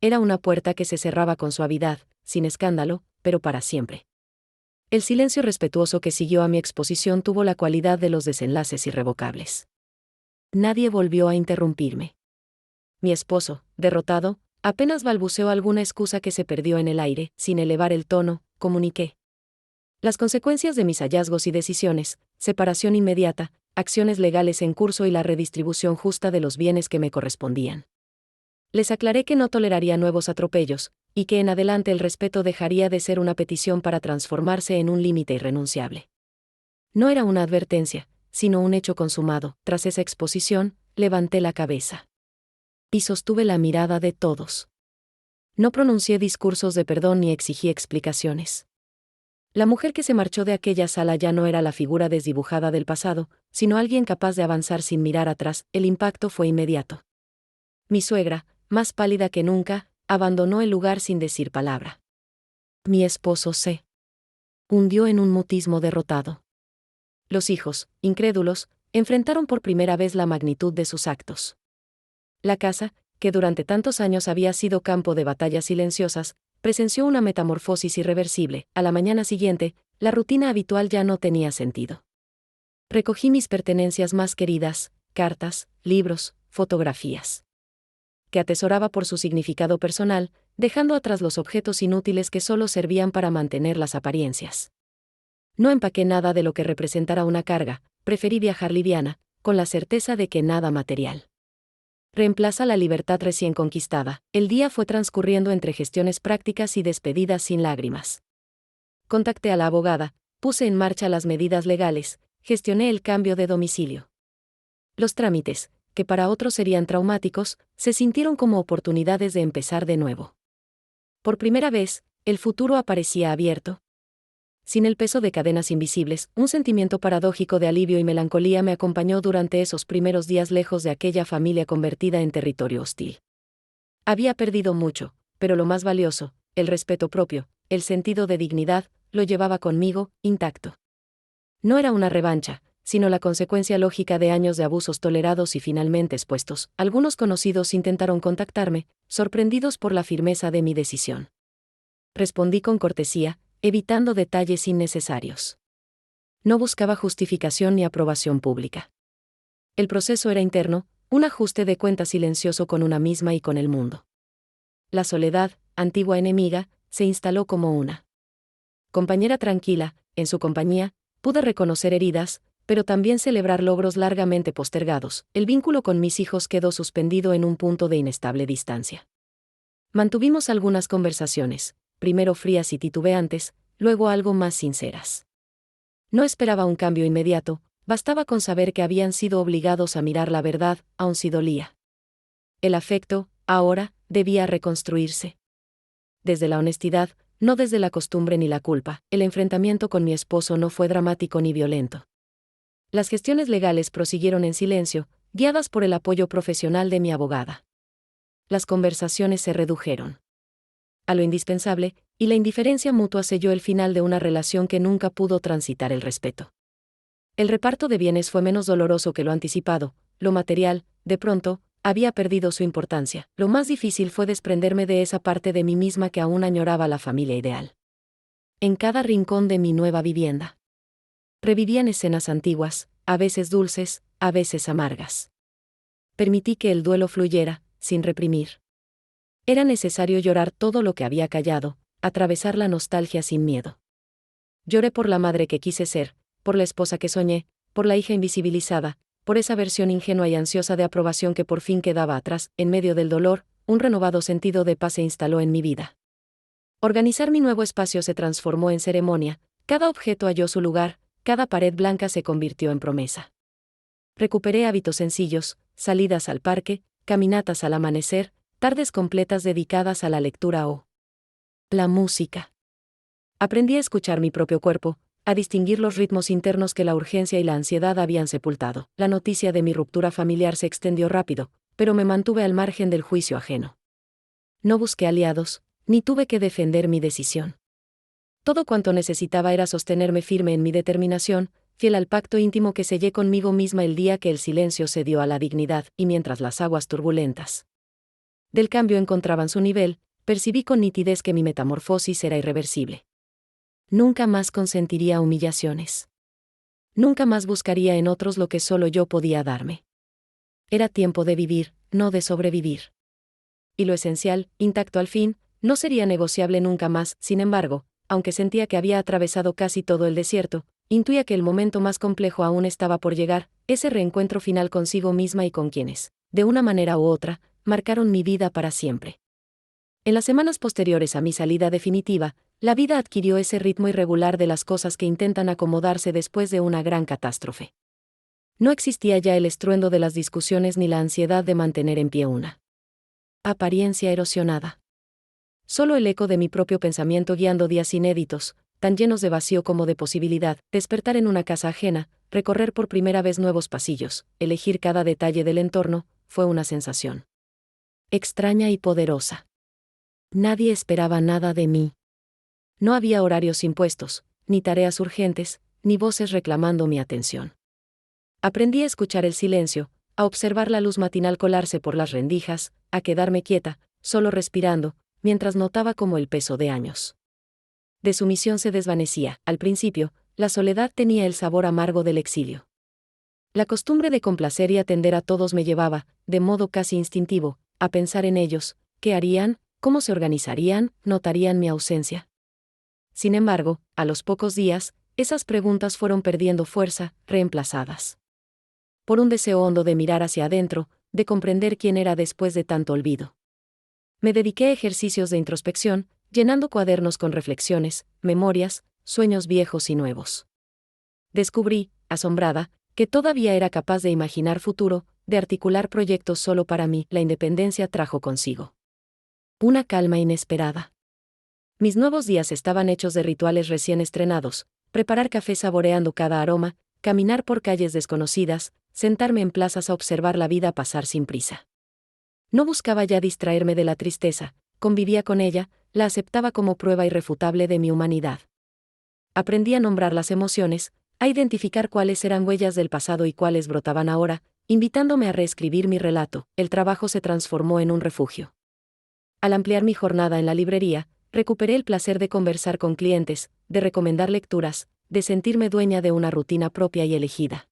[SPEAKER 1] Era una puerta que se cerraba con suavidad, sin escándalo, pero para siempre. El silencio respetuoso que siguió a mi exposición tuvo la cualidad de los desenlaces irrevocables. Nadie volvió a interrumpirme. Mi esposo, derrotado, apenas balbuceó alguna excusa que se perdió en el aire. Sin elevar el tono, comuniqué las consecuencias de mis hallazgos y decisiones: separación inmediata, acciones legales en curso y la redistribución justa de los bienes que me correspondían. Les aclaré que no toleraría nuevos atropellos, y que en adelante el respeto dejaría de ser una petición para transformarse en un límite irrenunciable. No era una advertencia, sino un hecho consumado. Tras esa exposición, levanté la cabeza y sostuve la mirada de todos. No pronuncié discursos de perdón ni exigí explicaciones. La mujer que se marchó de aquella sala ya no era la figura desdibujada del pasado, sino alguien capaz de avanzar sin mirar atrás. El impacto fue inmediato. Mi suegra, más pálida que nunca, abandonó el lugar sin decir palabra. Mi esposo se hundió en un mutismo derrotado. Los hijos, incrédulos, enfrentaron por primera vez la magnitud de sus actos. La casa, que durante tantos años había sido campo de batallas silenciosas, presenció una metamorfosis irreversible. A la mañana siguiente, la rutina habitual ya no tenía sentido. Recogí mis pertenencias más queridas, cartas, libros, fotografías, que atesoraba por su significado personal, dejando atrás los objetos inútiles que solo servían para mantener las apariencias. No empaqué nada de lo que representara una carga, preferí viajar liviana, con la certeza de que nada material reemplaza la libertad recién conquistada. El día fue transcurriendo entre gestiones prácticas y despedidas sin lágrimas. Contacté a la abogada, puse en marcha las medidas legales, gestioné el cambio de domicilio. Los trámites, que para otros serían traumáticos, se sintieron como oportunidades de empezar de nuevo. Por primera vez, el futuro aparecía abierto. Sin el peso de cadenas invisibles, un sentimiento paradójico de alivio y melancolía me acompañó durante esos primeros días lejos de aquella familia convertida en territorio hostil. Había perdido mucho, pero lo más valioso, el respeto propio, el sentido de dignidad, lo llevaba conmigo, intacto. No era una revancha, sino la consecuencia lógica de años de abusos tolerados y finalmente expuestos. Algunos conocidos intentaron contactarme, sorprendidos por la firmeza de mi decisión. Respondí con cortesía, evitando detalles innecesarios. No buscaba justificación ni aprobación pública. El proceso era interno, un ajuste de cuentas silencioso con una misma y con el mundo. La soledad, antigua enemiga, se instaló como una compañera tranquila. En su compañía, pude reconocer heridas, pero también celebrar logros largamente postergados. El vínculo con mis hijos quedó suspendido en un punto de inestable distancia. Mantuvimos algunas conversaciones, primero frías y titubeantes, luego algo más sinceras. No esperaba un cambio inmediato, bastaba con saber que habían sido obligados a mirar la verdad, aun si dolía. El afecto, ahora, debía reconstruirse. Desde la honestidad, no desde la costumbre ni la culpa. El enfrentamiento con mi esposo no fue dramático ni violento. Las gestiones legales prosiguieron en silencio, guiadas por el apoyo profesional de mi abogada. Las conversaciones se redujeron a lo indispensable, y la indiferencia mutua selló el final de una relación que nunca pudo transitar el respeto. El reparto de bienes fue menos doloroso que lo anticipado. Lo material, de pronto, había perdido su importancia. Lo más difícil fue desprenderme de esa parte de mí misma que aún añoraba la familia ideal. En cada rincón de mi nueva vivienda revivían escenas antiguas, a veces dulces, a veces amargas. Permití que el duelo fluyera, sin reprimir. Era necesario llorar todo lo que había callado, atravesar la nostalgia sin miedo. Lloré por la madre que quise ser, por la esposa que soñé, por la hija invisibilizada, por esa versión ingenua y ansiosa de aprobación que por fin quedaba atrás. En medio del dolor, un renovado sentido de paz se instaló en mi vida. Organizar mi nuevo espacio se transformó en ceremonia, cada objeto halló su lugar, cada pared blanca se convirtió en promesa. Recuperé hábitos sencillos, salidas al parque, caminatas al amanecer, tardes completas dedicadas a la lectura o la música. Aprendí a escuchar mi propio cuerpo, a distinguir los ritmos internos que la urgencia y la ansiedad habían sepultado. La noticia de mi ruptura familiar se extendió rápido, pero me mantuve al margen del juicio ajeno. No busqué aliados, ni tuve que defender mi decisión. Todo cuanto necesitaba era sostenerme firme en mi determinación, fiel al pacto íntimo que sellé conmigo misma el día que el silencio cedió a la dignidad. Y mientras las aguas turbulentas del cambio encontraban su nivel, percibí con nitidez que mi metamorfosis era irreversible. Nunca más consentiría humillaciones. Nunca más buscaría en otros lo que solo yo podía darme. Era tiempo de vivir, no de sobrevivir. Y lo esencial, intacto al fin, no sería negociable nunca más. Sin embargo, aunque sentía que había atravesado casi todo el desierto, intuía que el momento más complejo aún estaba por llegar, ese reencuentro final consigo misma y con quienes, de una manera u otra, marcaron mi vida para siempre. En las semanas posteriores a mi salida definitiva, la vida adquirió ese ritmo irregular de las cosas que intentan acomodarse después de una gran catástrofe. No existía ya el estruendo de las discusiones ni la ansiedad de mantener en pie una apariencia erosionada. Solo el eco de mi propio pensamiento guiando días inéditos, tan llenos de vacío como de posibilidad, despertar en una casa ajena, recorrer por primera vez nuevos pasillos, elegir cada detalle del entorno, fue una sensación extraña y poderosa. Nadie esperaba nada de mí. No había horarios impuestos, ni tareas urgentes, ni voces reclamando mi atención. Aprendí a escuchar el silencio, a observar la luz matinal colarse por las rendijas, a quedarme quieta, solo respirando, mientras notaba como el peso de años de sumisión se desvanecía. Al principio, la soledad tenía el sabor amargo del exilio. La costumbre de complacer y atender a todos me llevaba, de modo casi instintivo, a pensar en ellos, qué harían, cómo se organizarían, notarían mi ausencia. Sin embargo, a los pocos días, esas preguntas fueron perdiendo fuerza, reemplazadas por un deseo hondo de mirar hacia adentro, de comprender quién era después de tanto olvido. Me dediqué a ejercicios de introspección, llenando cuadernos con reflexiones, memorias, sueños viejos y nuevos. Descubrí, asombrada, que todavía era capaz de imaginar futuro, de articular proyectos solo para mí. La independencia trajo consigo una calma inesperada. Mis nuevos días estaban hechos de rituales recién estrenados: preparar café saboreando cada aroma, caminar por calles desconocidas, sentarme en plazas a observar la vida pasar sin prisa. No buscaba ya distraerme de la tristeza, convivía con ella, la aceptaba como prueba irrefutable de mi humanidad. Aprendí a nombrar las emociones, a identificar cuáles eran huellas del pasado y cuáles brotaban ahora, invitándome a reescribir mi relato. El trabajo se transformó en un refugio. Al ampliar mi jornada en la librería, recuperé el placer de conversar con clientes, de recomendar lecturas, de sentirme dueña de una rutina propia y elegida.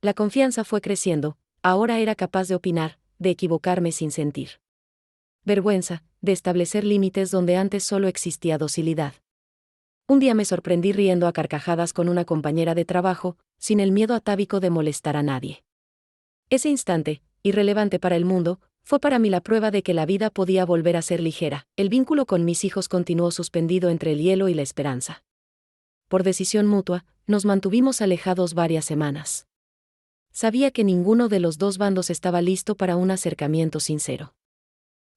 [SPEAKER 1] La confianza fue creciendo, ahora era capaz de opinar, de equivocarme sin sentir vergüenza, de establecer límites donde antes solo existía docilidad. Un día me sorprendí riendo a carcajadas con una compañera de trabajo, sin el miedo atávico de molestar a nadie. Ese instante, irrelevante para el mundo, fue para mí la prueba de que la vida podía volver a ser ligera. El vínculo con mis hijos continuó suspendido entre el hielo y la esperanza. Por decisión mutua, nos mantuvimos alejados varias semanas. Sabía que ninguno de los dos bandos estaba listo para un acercamiento sincero.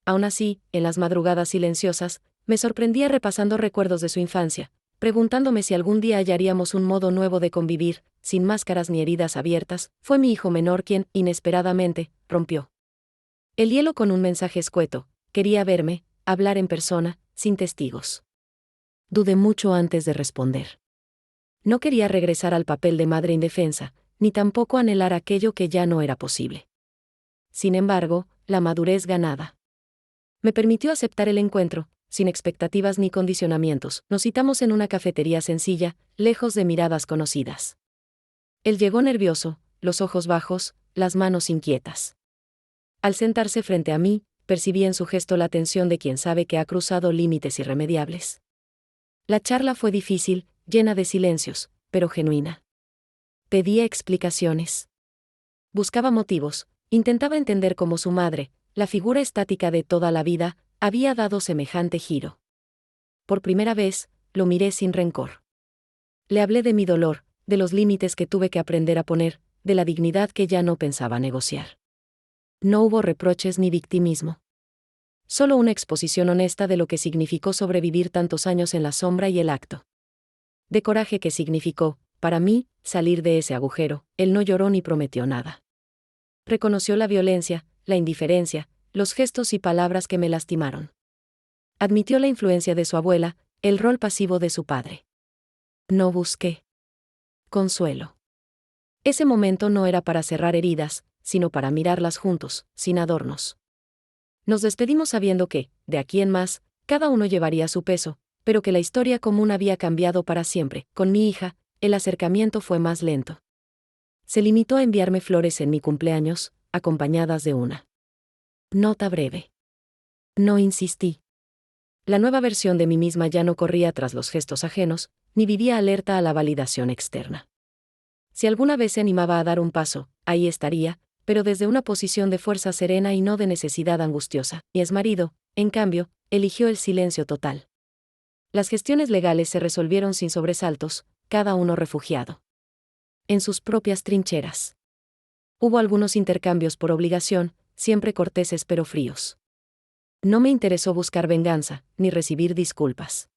[SPEAKER 1] Aún así, en las madrugadas silenciosas, me sorprendía repasando recuerdos de su infancia, preguntándome si algún día hallaríamos un modo nuevo de convivir, sin máscaras ni heridas abiertas. Fue mi hijo menor quien, inesperadamente, rompió el hielo con un mensaje escueto: quería verme, hablar en persona, sin testigos. Dudé mucho antes de responder. No quería regresar al papel de madre indefensa, ni tampoco anhelar aquello que ya no era posible. Sin embargo, la madurez ganada me permitió aceptar el encuentro, sin expectativas ni condicionamientos. Nos citamos en una cafetería sencilla, lejos de miradas conocidas. Él llegó nervioso, los ojos bajos, las manos inquietas. Al sentarse frente a mí, percibí en su gesto la tensión de quien sabe que ha cruzado límites irremediables. La charla fue difícil, llena de silencios, pero genuina. Pedía explicaciones. Buscaba motivos, intentaba entender cómo su madre, la figura estática de toda la vida, había dado semejante giro. Por primera vez, lo miré sin rencor. Le hablé de mi dolor, de los límites que tuve que aprender a poner, de la dignidad que ya no pensaba negociar. No hubo reproches ni victimismo. Solo una exposición honesta de lo que significó sobrevivir tantos años en la sombra y el acto de coraje que significó, para mí, salir de ese agujero. Él no lloró ni prometió nada. Reconoció la violencia, la indiferencia, los gestos y palabras que me lastimaron. Admitió la influencia de su abuela, el rol pasivo de su padre. No busqué consuelo. Ese momento no era para cerrar heridas, sino para mirarlas juntos, sin adornos. Nos despedimos sabiendo que, de aquí en más, cada uno llevaría su peso, pero que la historia común había cambiado para siempre. Con mi hija, el acercamiento fue más lento. Se limitó a enviarme flores en mi cumpleaños, acompañadas de una nota breve. No insistí. La nueva versión de mí misma ya no corría tras los gestos ajenos, ni vivía alerta a la validación externa. Si alguna vez se animaba a dar un paso, ahí estaría, pero desde una posición de fuerza serena y no de necesidad angustiosa. Mi exmarido, en cambio, eligió el silencio total. Las gestiones legales se resolvieron sin sobresaltos, cada uno refugiado en sus propias trincheras. Hubo algunos intercambios por obligación, siempre corteses pero fríos. No me interesó buscar venganza, ni recibir disculpas.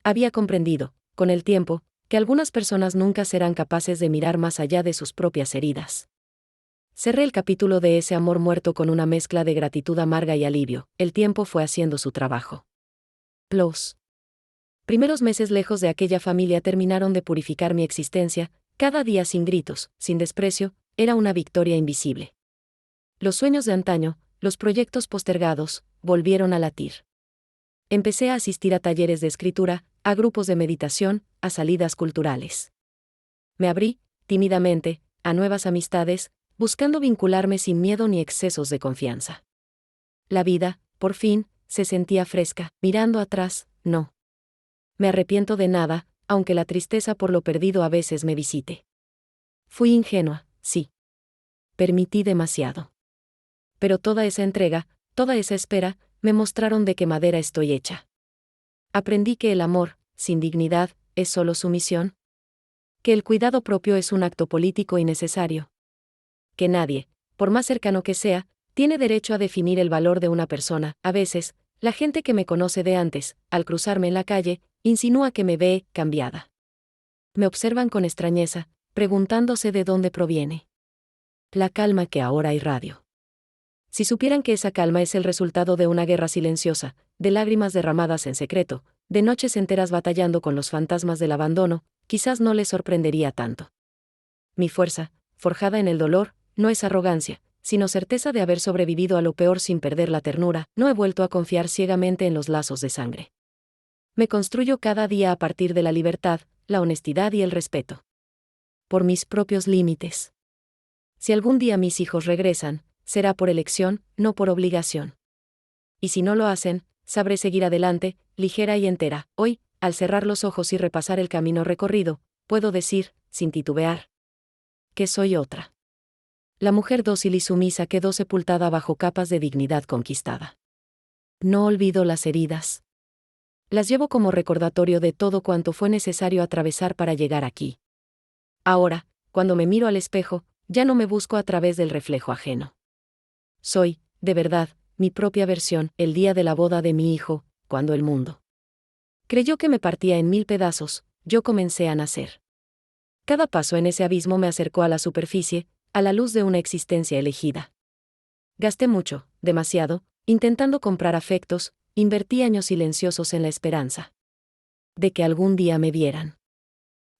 [SPEAKER 1] Había comprendido, con el tiempo, que algunas personas nunca serán capaces de mirar más allá de sus propias heridas. Cerré el capítulo de ese amor muerto con una mezcla de gratitud amarga y alivio. El tiempo fue haciendo su trabajo. Los primeros meses lejos de aquella familia terminaron de purificar mi existencia, cada día sin gritos, sin desprecio, era una victoria invisible. Los sueños de antaño, los proyectos postergados, volvieron a latir. Empecé a asistir a talleres de escritura, a grupos de meditación, a salidas culturales. Me abrí, tímidamente, a nuevas amistades, buscando vincularme sin miedo ni excesos de confianza. La vida, por fin, se sentía fresca. Mirando atrás, no me arrepiento de nada, aunque la tristeza por lo perdido a veces me visite. Fui ingenua, sí. Permití demasiado. Pero toda esa entrega, toda esa espera, me mostraron de qué madera estoy hecha. Aprendí que el amor, sin dignidad, es solo sumisión. Que el cuidado propio es un acto político y necesario. Que nadie, por más cercano que sea, tiene derecho a definir el valor de una persona. A veces, la gente que me conoce de antes, al cruzarme en la calle, insinúa que me ve cambiada. Me observan con extrañeza, preguntándose de dónde proviene la calma que ahora irradio. Si supieran que esa calma es el resultado de una guerra silenciosa, de lágrimas derramadas en secreto, de noches enteras batallando con los fantasmas del abandono, quizás no les sorprendería tanto. Mi fuerza, forjada en el dolor, no es arrogancia, sino certeza de haber sobrevivido a lo peor sin perder la ternura. No he vuelto a confiar ciegamente en los lazos de sangre. Me construyo cada día a partir de la libertad, la honestidad y el respeto. Por mis propios límites. Si algún día mis hijos regresan, será por elección, no por obligación. Y si no lo hacen, sabré seguir adelante, ligera y entera. Hoy, al cerrar los ojos y repasar el camino recorrido, puedo decir, sin titubear, que soy otra. La mujer dócil y sumisa quedó sepultada bajo capas de dignidad conquistada. No olvido las heridas. Las llevo como recordatorio de todo cuanto fue necesario atravesar para llegar aquí. Ahora, cuando me miro al espejo, ya no me busco a través del reflejo ajeno. Soy, de verdad, mi propia versión. El día de la boda de mi hijo, cuando el mundo creyó que me partía en 1000 pedazos, yo comencé a nacer. Cada paso en ese abismo me acercó a la superficie, a la luz de una existencia elegida. Gasté mucho, demasiado, intentando comprar afectos, invertí años silenciosos en la esperanza de que algún día me vieran.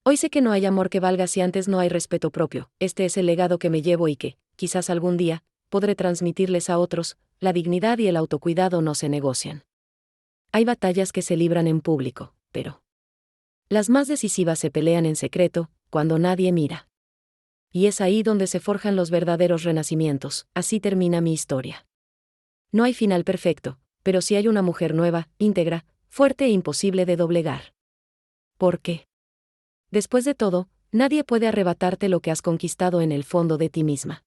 [SPEAKER 1] Hoy sé que no hay amor que valga si antes no hay respeto propio. Este es el legado que me llevo y que, quizás algún día, podré transmitirles a otros. La dignidad y el autocuidado no se negocian. Hay batallas que se libran en público, pero las más decisivas se pelean en secreto, cuando nadie mira. Y es ahí donde se forjan los verdaderos renacimientos. Así termina mi historia. No hay final perfecto, pero sí hay una mujer nueva, íntegra, fuerte e imposible de doblegar. ¿Por qué? Después de todo, nadie puede arrebatarte lo que has conquistado en el fondo de ti misma.